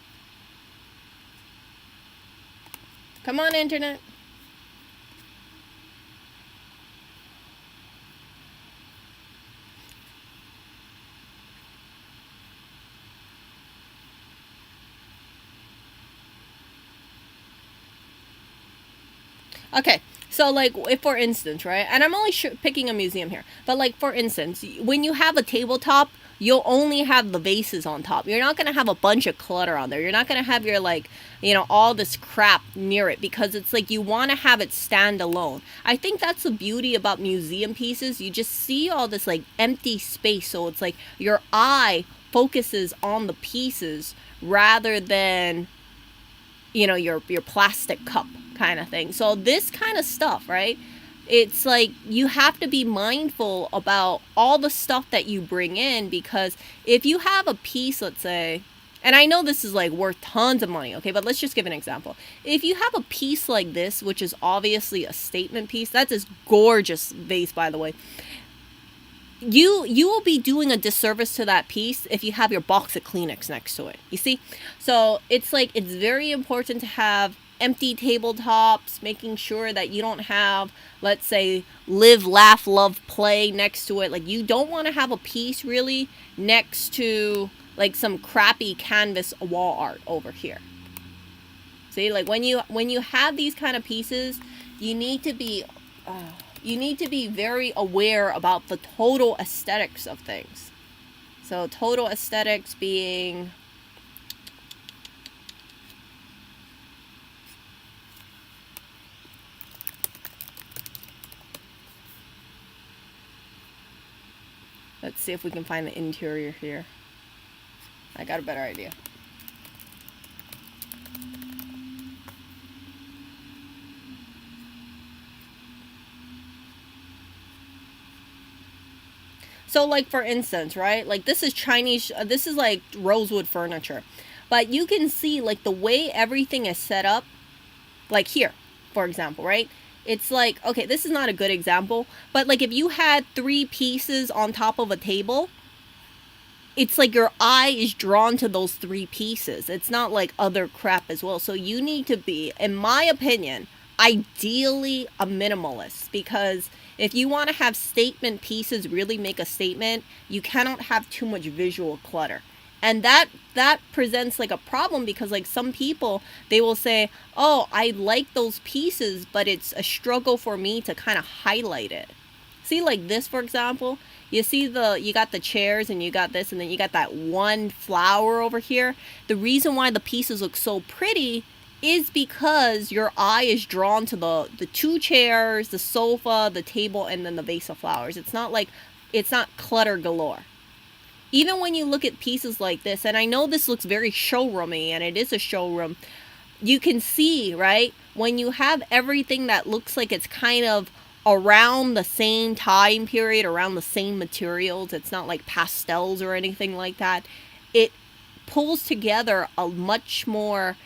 Come on, internet. Okay, so like, if for instance, right, and I'm only picking a museum here, but like, for instance, when you have a tabletop, you'll only have the vases on top. You're not going to have a bunch of clutter on there. You're not going to have your, like, all this crap near it, because it's like you want to have it stand alone. I think that's the beauty about museum pieces. You just see all this, like, empty space, so it's like your eye focuses on the pieces rather than, your plastic cup kind of thing. So this kind of stuff, right? It's like you have to be mindful about all the stuff that you bring in, because if you have a piece, let's say, and I know this is like worth tons of money, okay, but let's just give an example. If you have a piece like this, which is obviously a statement piece, that's this gorgeous vase, by the way. you will be doing a disservice to that piece if you have your box of Kleenex next to it. You see? So it's like it's very important to have empty tabletops, making sure that you don't have, let's say, live, laugh, love, play next to it. Like you don't want to have a piece really next to like some crappy canvas wall art over here. See, like when you have these kind of pieces, you need to be very aware about the total aesthetics of things. So total aesthetics being, let's see if we can find the interior here. I got a better idea. So like for instance, right? Like this is Chinese, this is like rosewood furniture. But you can see like the way everything is set up, like here, for example, right? It's like, okay, this is not a good example, but like if you had 3 pieces on top of a table, it's like your eye is drawn to those 3 pieces. It's not like other crap as well. So you need to be, in my opinion, ideally a minimalist, because if you want to have statement pieces really make a statement, you cannot have too much visual clutter. And that presents like a problem, because like some people, they will say, oh, I like those pieces, but it's a struggle for me to kind of highlight it. See, like this, for example, you see you got the chairs and you got this, and then you got that one flower over here. The reason why the pieces look so pretty is because your eye is drawn to the 2 chairs, the sofa, the table, and then the vase of flowers. It's not clutter galore. Even when you look at pieces like this, and I know this looks very showroomy, and it is a showroom, you can see, right, when you have everything that looks like it's kind of around the same time period, around the same materials, it's not like pastels or anything like that, it pulls together a much more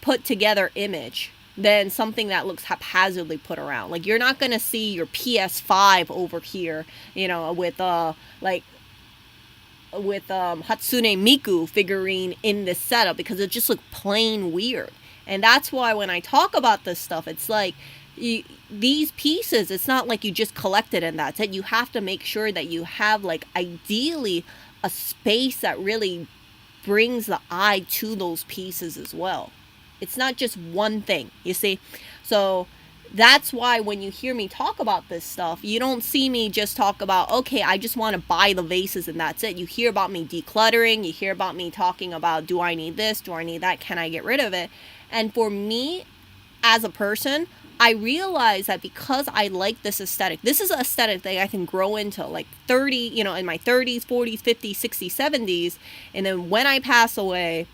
put together image than something that looks haphazardly put around. Like you're not going to see your PS5 over here, you know, with Hatsune Miku figurine in this setup, because it just looks plain weird. And that's why when I talk about this stuff, it's like these pieces, it's not like you just collect it and that's it. You have to make sure that you have like ideally a space that really brings the eye to those pieces as well. It's not just one thing, you see? So that's why when you hear me talk about this stuff, you don't see me just talk about, okay, I just want to buy the vases and that's it. You hear about me decluttering. You hear about me talking about, do I need this? Do I need that? Can I get rid of it? And for me, as a person, I realize that because I like this aesthetic, this is an aesthetic that I can grow into like 30, you know, in my 30s, 40s, 50s, 60s, 70s. And then when I pass away,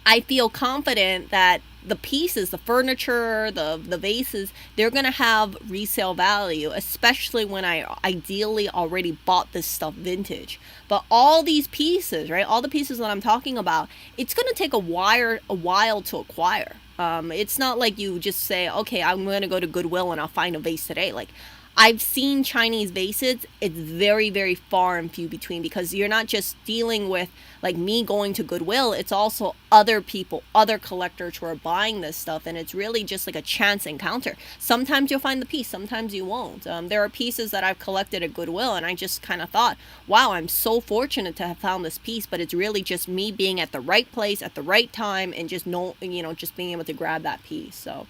I feel confident that the pieces, the furniture, the vases, they're going to have resale value, especially when I ideally already bought this stuff vintage. But all these pieces, right, all the pieces that I'm talking about, it's going to take a while to acquire. It's not like you just say, okay, I'm going to go to Goodwill and I'll find a vase today. Like, I've seen Chinese vases. It's very, very far and few between, because you're not just dealing with like me going to Goodwill. It's also other people, other collectors who are buying this stuff. And it's really just like a chance encounter. Sometimes you'll find the piece, sometimes you won't. There are pieces that I've collected at Goodwill and I just kind of thought, wow, I'm so fortunate to have found this piece. But it's really just me being at the right place at the right time and just just being able to grab that piece. So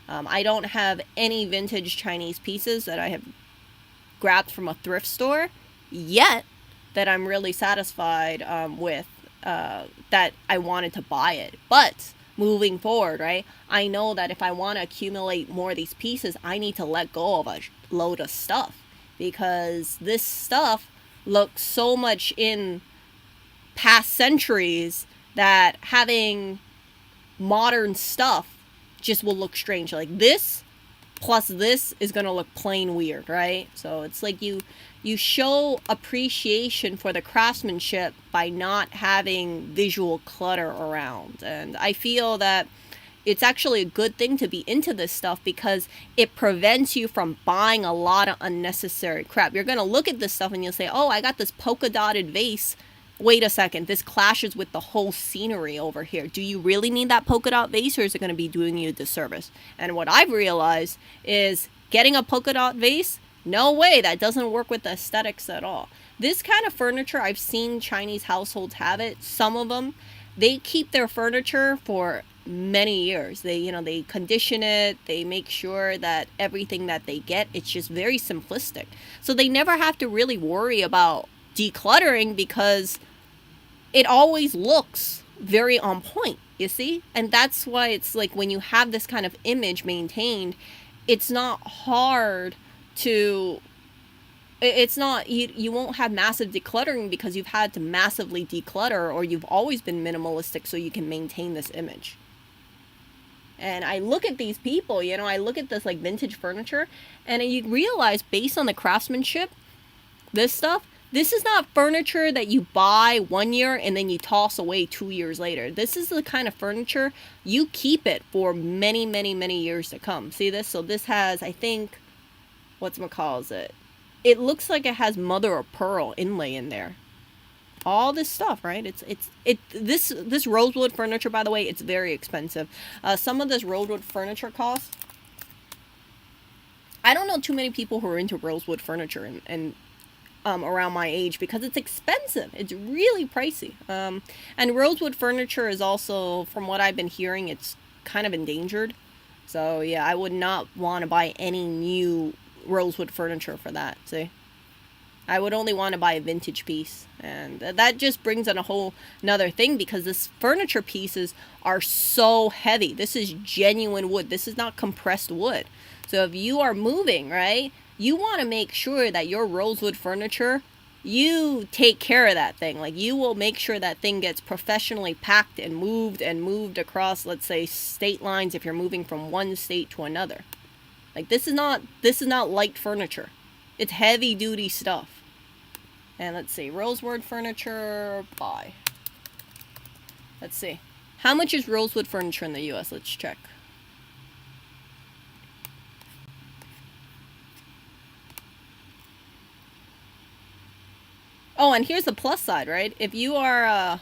I don't have any vintage Chinese pieces that I have grabbed from a thrift store yet that I'm really satisfied with, that I wanted to buy it. But moving forward, right, I know that if I want to accumulate more of these pieces, I need to let go of a load of stuff, because this stuff looks so much in past centuries that having modern stuff just will look strange. Like this plus this is going to look plain weird, right? So it's like you show appreciation for the craftsmanship by not having visual clutter around. And I feel that, it's actually a good thing to be into this stuff because it prevents you from buying a lot of unnecessary crap. You're going to look at this stuff and you'll say, oh, I got this polka dotted vase. Wait a second, this clashes with the whole scenery over here. Do you really need that polka dot vase, or is it going to be doing you a disservice? And what I've realized is getting a polka dot vase, no way, that doesn't work with the aesthetics at all. This kind of furniture, I've seen Chinese households have it. Some of them, they keep their furniture for many years. They condition it, they make sure that everything that they get, it's just very simplistic. So they never have to really worry about decluttering because it always looks very on point, you see? And that's why it's like when you have this kind of image maintained, it's not hard to, it's not, you won't have massive decluttering because you've had to massively declutter, or you've always been minimalistic so you can maintain this image. And I look at these people, I look at this like vintage furniture, and you realize based on the craftsmanship, this stuff, this is not furniture that you buy 1 year and then you toss away 2 years later. This is the kind of furniture you keep it for many, many, many years to come. See this? So this has, I think, whatchamacallit? It looks like it has mother of pearl inlay in there. All this stuff, right? This rosewood furniture, by the way, it's very expensive. Some of this rosewood furniture costs. I don't know too many people who are into rosewood furniture and around my age because it's expensive. It's really pricey. And rosewood furniture is also, from what I've been hearing, it's kind of endangered. So yeah, I would not want to buy any new rosewood furniture for that. See, I would only want to buy a vintage piece, and that just brings in a whole another thing because this furniture pieces are so heavy. This is genuine wood. This is not compressed wood. So if you are moving, right, you want to make sure that your rosewood furniture, you take care of that thing. Like, you will make sure that thing gets professionally packed and moved across, let's say, state lines if you're moving from one state to another. Like, this is not light furniture. It's heavy duty stuff. And let's see, rosewood furniture, buy. Let's see. How much is rosewood furniture in the US? Let's check. Oh, and here's the plus side, right? If you are,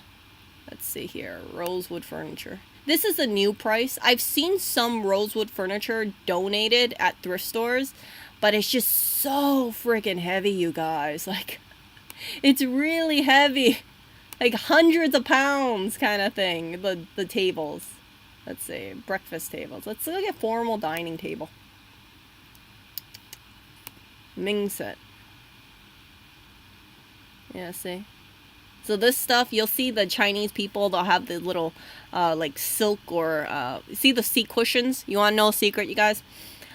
let's see here, rosewood furniture. This is a new price. I've seen some rosewood furniture donated at thrift stores, but it's just so freaking heavy, you guys. Like, it's really heavy. Like hundreds of pounds kind of thing, the tables. Let's see, breakfast tables. Let's look at formal dining table. Ming set. Yeah, see? So this stuff, you'll see the Chinese people, they'll have the little, like silk or, see the seat cushions? You want to know a secret, you guys?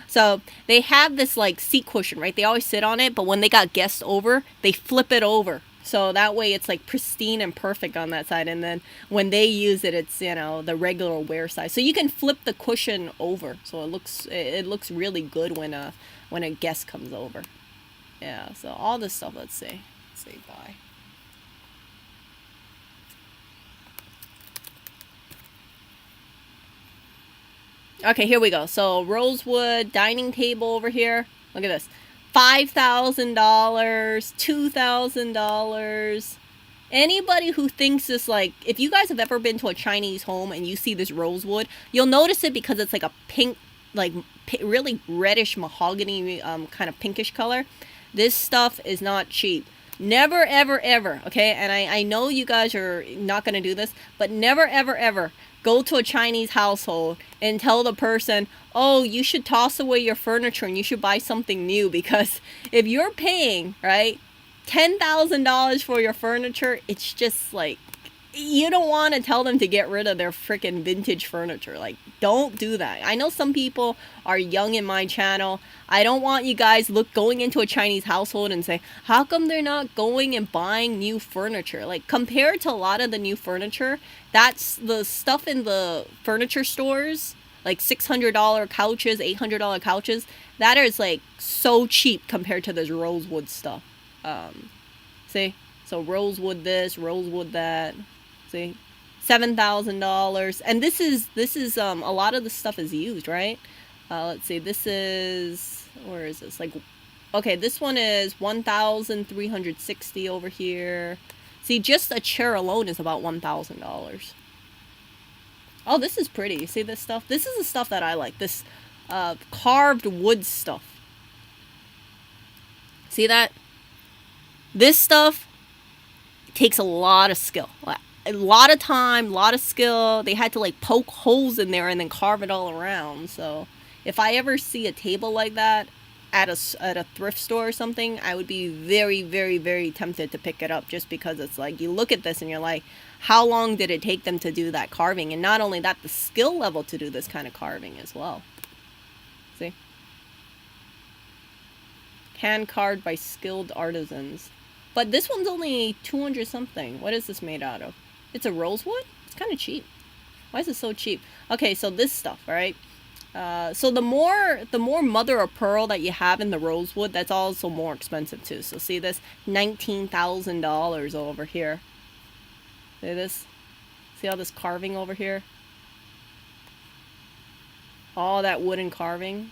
So they have this like seat cushion, right? They always sit on it, but when they got guests over, they flip it over. So that way it's like pristine and perfect on that side. And then when they use it, it's, the regular wear size. So you can flip the cushion over. So it looks really good when a guest comes over. Yeah, so all this stuff, let's see. Say bye. Okay, here we go. So rosewood dining table over here. Look at this. $5,000, $2,000. Anybody who thinks this, like, if you guys have ever been to a Chinese home and you see this rosewood, you'll notice it because it's like a pink, like really reddish mahogany kind of pinkish color. This stuff is not cheap. Never, ever, ever, okay? And I know you guys are not going to do this, but never, ever, ever go to a Chinese household and tell the person, oh, you should toss away your furniture and you should buy something new. Because if you're paying, right, $10,000 for your furniture, it's just like, you don't want to tell them to get rid of their freaking vintage furniture. Like, don't do that. I know some people are young in my channel. I don't want you guys going into a Chinese household and say, how come they're not going and buying new furniture? Like, compared to a lot of the new furniture, that's the stuff in the furniture stores, like $600 couches, $800 couches, that is like so cheap compared to this rosewood stuff. See? So rosewood this, rosewood that. See? $7,000. And this is a lot of the stuff is used, right? Let's see. This is, where is this? Like, okay, this one is 1,360 over here. See, just a chair alone is about $1,000. Oh, this is pretty. See this stuff? This is the stuff that I like. This carved wood stuff. See that? This stuff takes a lot of skill. A lot of time, a lot of skill. They had to like poke holes in there and then carve it all around. So if I ever see a table like that at a thrift store or something, I would be very, very, very tempted to pick it up, just because it's like, you look at this and you're like, how long did it take them to do that carving? And not only that, the skill level to do this kind of carving as well. See? Hand carved by skilled artisans. But this one's only 200 something. What is this made out of? It's a rosewood? It's kind of cheap. Why is it so cheap? Okay, so this stuff, right? So the more mother of pearl that you have in the rosewood, that's also more expensive too. So see this? $19,000 over here. See this? See all this carving over here? All that wooden carving.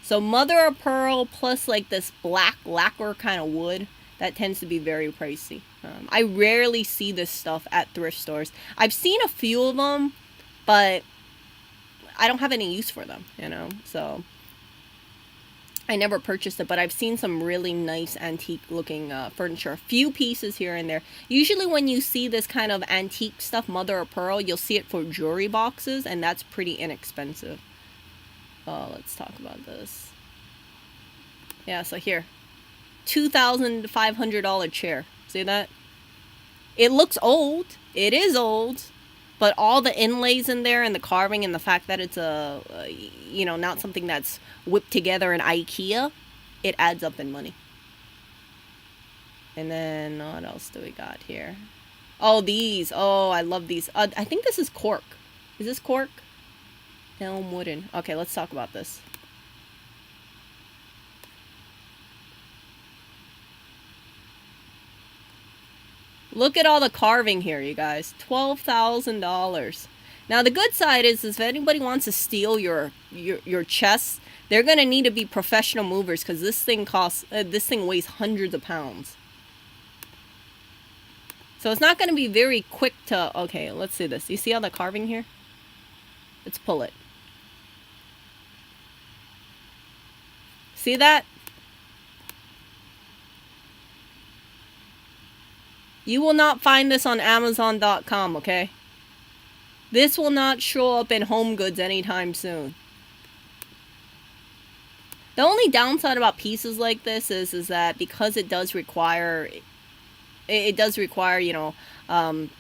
So mother of pearl plus like this black lacquer kind of wood, that tends to be very pricey. I rarely see this stuff at thrift stores. I've seen a few of them, but I don't have any use for them, you know, so I never purchased it. But I've seen some really nice antique looking furniture, a few pieces here and there. Usually when you see this kind of antique stuff, mother of pearl, you'll see it for jewelry boxes, and that's pretty inexpensive. Oh, let's talk about this. Yeah, so here, $2,500 chair. See that? It looks old. It is old. But all the inlays in there and the carving and the fact that it's not something that's whipped together in IKEA, it adds up in money. And then what else do we got here? Oh, these. Oh, I love these. I think this is cork. Is this cork? Elm wooden. Okay, let's talk about this. Look at all the carving here, you guys. $12,000. Now, the good side is if anybody wants to steal your chests, they're going to need to be professional movers, because this thing weighs hundreds of pounds. So it's not going to be very quick to... Okay, let's see this. You see all the carving here? Let's pull it. See that? You will not find this on Amazon.com, okay? This will not show up in Home Goods anytime soon. The only downside about pieces like this is that because it does require,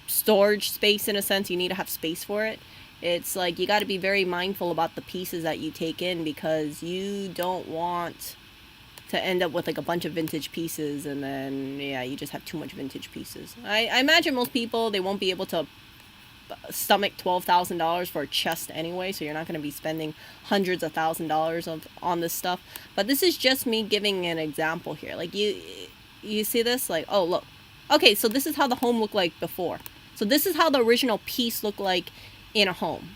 storage space in a sense. You need to have space for it. It's like you got to be very mindful about the pieces that you take in, because you don't want to end up with like a bunch of vintage pieces, and then you just have too much vintage pieces. I imagine most people, they won't be able to stomach $12,000 for a chest anyway, so you're not going to be spending hundreds of $1,000s on this stuff. But this is just me giving an example here. Like you see this? Like, oh look. Okay, so this is how the home looked like before. So this is how the original piece looked like in a home.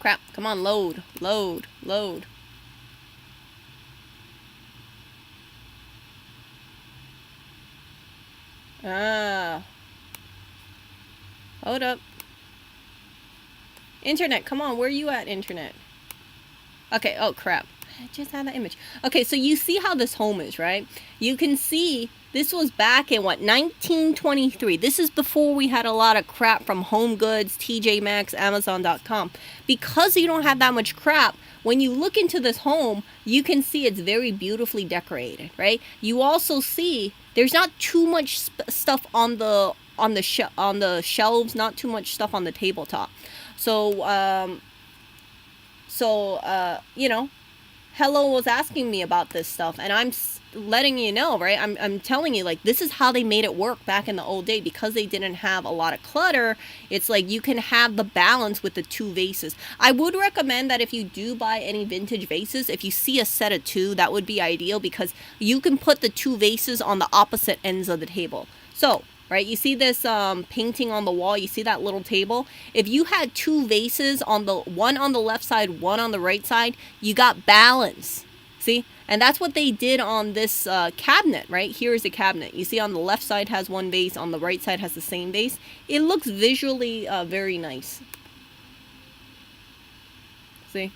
Crap, come on, load. Hold up. Internet, come on, where are you at, internet? Okay, oh crap. I just had that image. Okay, so you see how this home is, right? You can see this was back in 1923. This is before we had a lot of crap from Home Goods, TJ Maxx, Amazon.com. Because you don't have that much crap, when you look into this home, you can see it's very beautifully decorated, right? You also see there's not too much stuff on the shelves, not too much stuff on the tabletop. So Hello was asking me about this stuff, and I'm letting you know, right? I'm telling you, like, this is how they made it work back in the old day. Because they didn't have a lot of clutter, it's like you can have the balance with the two vases. I would recommend that if you do buy any vintage vases, if you see a set of two, that would be ideal, because you can put the two vases on the opposite ends of the table. So right? You see this painting on the wall. You see that little table? If you had two vases, on the one on the left side, one on the right side, you got balance. See? And that's what they did on this cabinet, right? Here is a cabinet. You see on the left side has one vase, on the right side has the same vase. It looks visually very nice. See?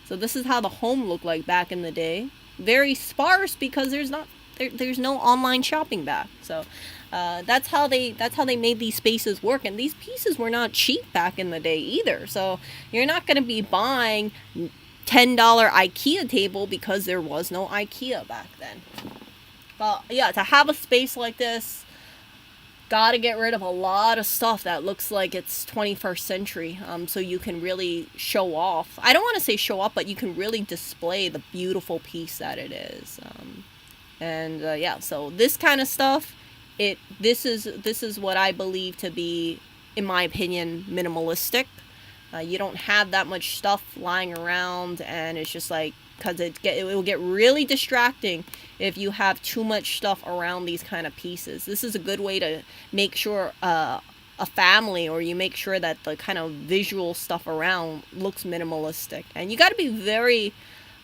So this is how the home looked like back in the day. Very sparse because there's no online shopping back. So that's how they made these spaces work. And these pieces were not cheap back in the day either. So you're not going to be buying $10 IKEA table because there was no IKEA back then. But yeah, to have a space like this, gotta get rid of a lot of stuff that looks like it's 21st century, so you can really show off. I don't want to say show off, but you can really display the beautiful piece that it is. Yeah, so this kind of stuff, this is what I believe to be, in my opinion, minimalistic. You don't have that much stuff lying around, and it's just like, because it will get really distracting if you have too much stuff around these kind of pieces. This is a good way to make sure a family, or you make sure that the kind of visual stuff around looks minimalistic. And you got to be very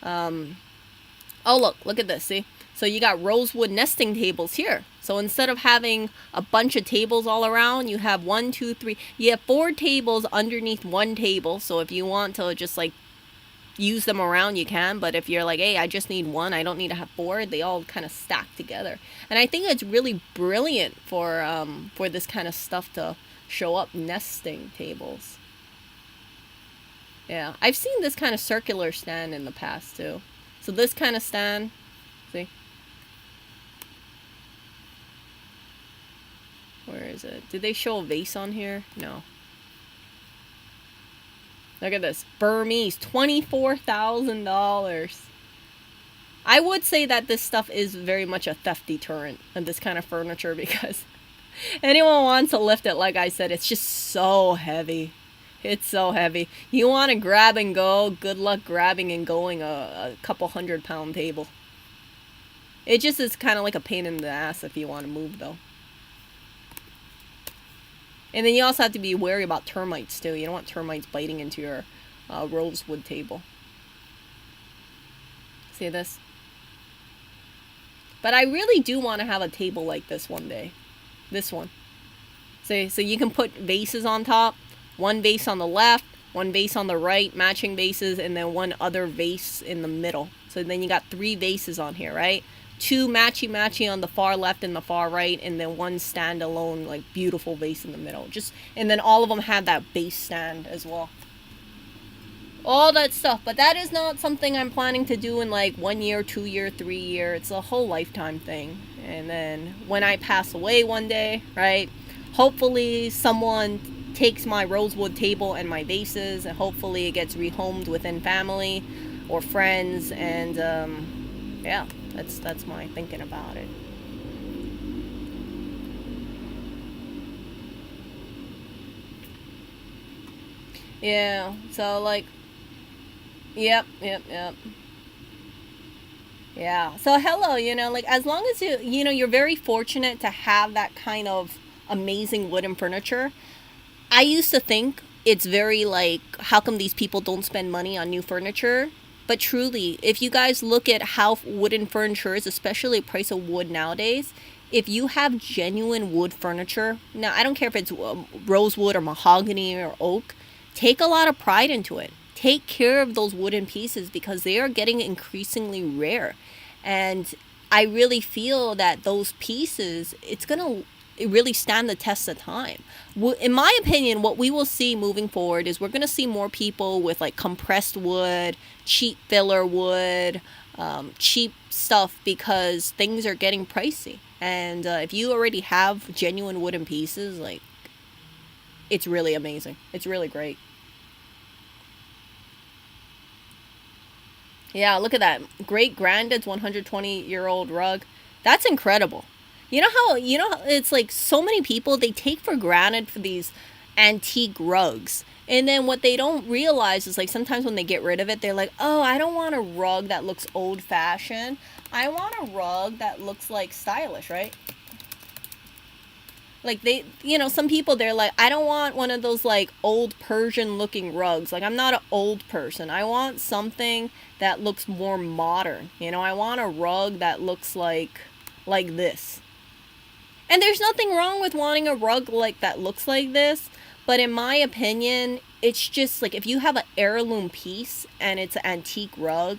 oh, look at this, see? So you got rosewood nesting tables here. So instead of having a bunch of tables all around, you have 1, 2, 3. You have 4 tables underneath one table. So if you want to just like use them around, you can. But if you're like, hey, I just need 1, I don't need to have 4, they all kind of stack together. And I think it's really brilliant for this kind of stuff to show up, nesting tables. Yeah, I've seen this kind of circular stand in the past too. So this kind of stand, see? Where is it? Did they show a vase on here? No. Look at this. Burmese, $24,000. I would say that this stuff is very much a theft deterrent, and this kind of furniture, because anyone wants to lift it, like I said, it's just so heavy. It's so heavy. You want to grab and go, good luck grabbing and going a couple 100-pound table. It just is kind of like a pain in the ass if you want to move, though. And then you also have to be wary about termites, too. You don't want termites biting into your rosewood table. See this? But I really do want to have a table like this one day. This one. See, so you can put vases on top. One vase on the left, one vase on the right, matching vases, and then one other vase in the middle. So then you got 3 vases on here, right? 2 matchy on the far left and the far right, and then 1 standalone, like, beautiful vase in the middle. And then all of them have that base stand as well. All that stuff. But that is not something I'm planning to do in like 1 year, 2 year, 3 year. It's a whole lifetime thing. And then when I pass away one day, right? Hopefully someone takes my rosewood table and my vases, and hopefully it gets rehomed within family or friends. And yeah, that's my thinking about it. Yeah, so like, yep. Yeah, so hello, like, as long as you're very fortunate to have that kind of amazing wooden furniture. I used to think it's very like, how come these people don't spend money on new furniture? But truly, if you guys look at how wooden furniture is, especially the price of wood nowadays, if you have genuine wood furniture, now I don't care if it's rosewood or mahogany or oak, take a lot of pride into it. Take care of those wooden pieces because they are getting increasingly rare. And I really feel that those pieces, it's going to really stand the test of time. In my opinion, what we will see moving forward is we're going to see more people with like compressed wood, cheap filler wood, cheap stuff, because things are getting pricey. And if you already have genuine wooden pieces, like, it's really amazing. It's really great. Yeah, look at that. Great granddad's 120-year-old rug. That's incredible. You know how it's like so many people, they take for granted for these antique rugs. And then what they don't realize is, like, sometimes when they get rid of it, they're like, oh, I don't want a rug that looks old fashioned. I want a rug that looks like stylish, right? Like they, some people, they're like, I don't want one of those like old Persian looking rugs. Like I'm not an old person. I want something that looks more modern. I want a rug that looks like this. And there's nothing wrong with wanting a rug like that looks like this, but in my opinion, it's just like if you have an heirloom piece and it's an antique rug,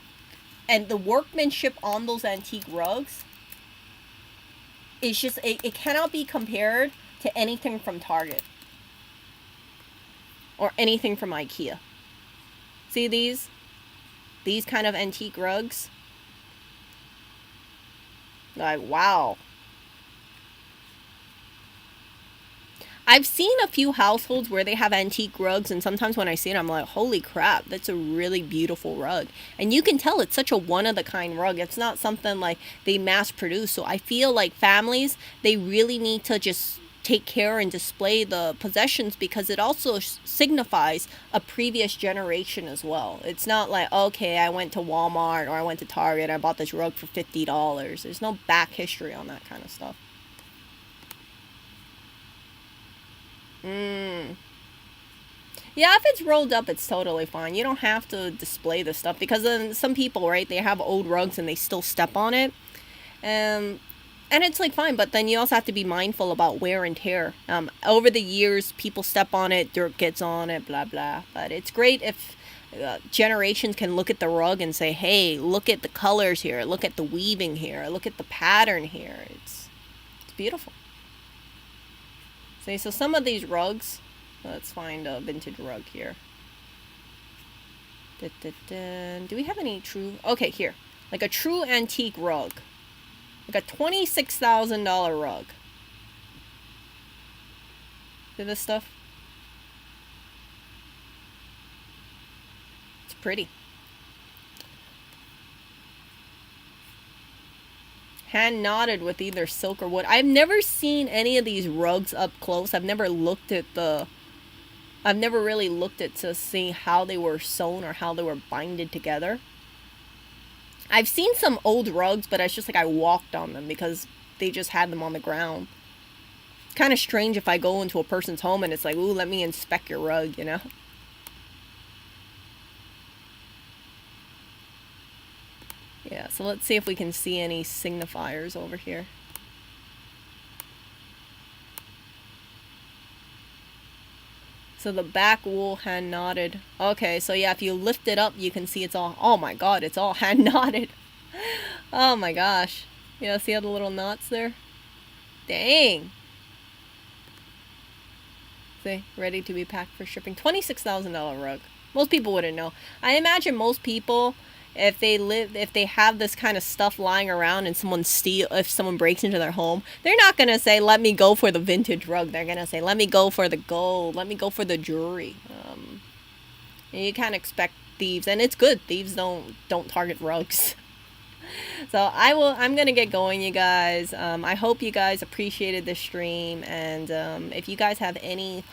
and the workmanship on those antique rugs is just it cannot be compared to anything from Target or anything from IKEA. See these kind of antique rugs? Like, wow. I've seen a few households where they have antique rugs, and sometimes when I see it, I'm like, holy crap, that's a really beautiful rug. And you can tell it's such a one-of-the-kind rug. It's not something like they mass-produce. So I feel like families, they really need to just take care and display the possessions, because it also signifies a previous generation as well. It's not like, okay, I went to Walmart or I went to Target, I bought this rug for $50. There's no back history on that kind of stuff. Yeah, if it's rolled up, it's totally fine. You don't have to display the stuff, because then some people, right, they have old rugs and they still step on it. And it's like fine, but then you also have to be mindful about wear and tear. Over the years, people step on it, dirt gets on it, blah, blah. But it's great if generations can look at the rug and say, hey, look at the colors here, look at the weaving here, look at the pattern here. It's beautiful. See, so some of these rugs, let's find a vintage rug here. Do we have any true, okay, here, like a true antique rug, like a $26,000 rug. See this stuff? It's pretty. Hand knotted with either silk or wood. I've never seen any of these rugs up close. I've never really looked at to see how they were sewn or how they were binded together. I've seen some old rugs, but it's just like I walked on them because they just had them on the ground. It's kind of strange if I go into a person's home and it's like, ooh, let me inspect your rug, Yeah, so let's see if we can see any signifiers over here. So the back wool hand knotted. Okay, so yeah, if you lift it up, you can see it's all, oh my god, it's all hand knotted. Oh my gosh. Yeah, see all the little knots there? Dang. See, ready to be packed for shipping. $26,000 rug. Most people wouldn't know. I imagine most people, if they have this kind of stuff lying around and if someone breaks into their home, they're not going to say, let me go for the vintage rug. They're going to say, let me go for the gold. Let me go for the jewelry. And you can't expect thieves, and it's good. Thieves don't target rugs. So I'm going to get going, you guys. I hope you guys appreciated this stream. And if you guys have any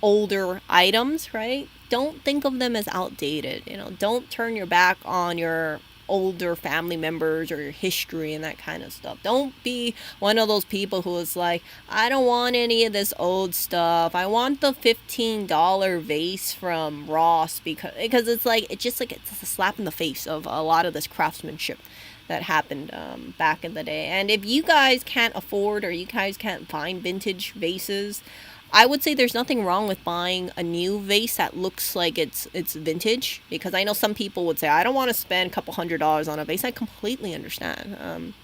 older items, right, don't think of them as outdated. Don't turn your back on your older family members or your history and that kind of stuff. Don't be one of those people who is like, I don't want any of this old stuff. I want the $15 vase from Ross, because it's a slap in the face of a lot of this craftsmanship that happened back in the day. And if you guys can't afford, or you guys can't find vintage vases, I would say there's nothing wrong with buying a new vase that looks like it's vintage, because I know some people would say, I don't want to spend a couple $100s on a vase. I completely understand.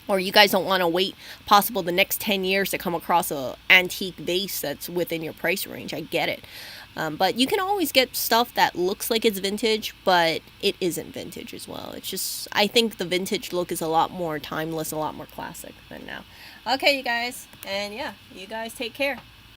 Or you guys don't want to wait possible the next 10 years to come across a antique vase that's within your price range. I get it. But you can always get stuff that looks like it's vintage, but it isn't vintage as well. It's just, I think the vintage look is a lot more timeless, a lot more classic than now. Okay, you guys. And yeah, you guys take care.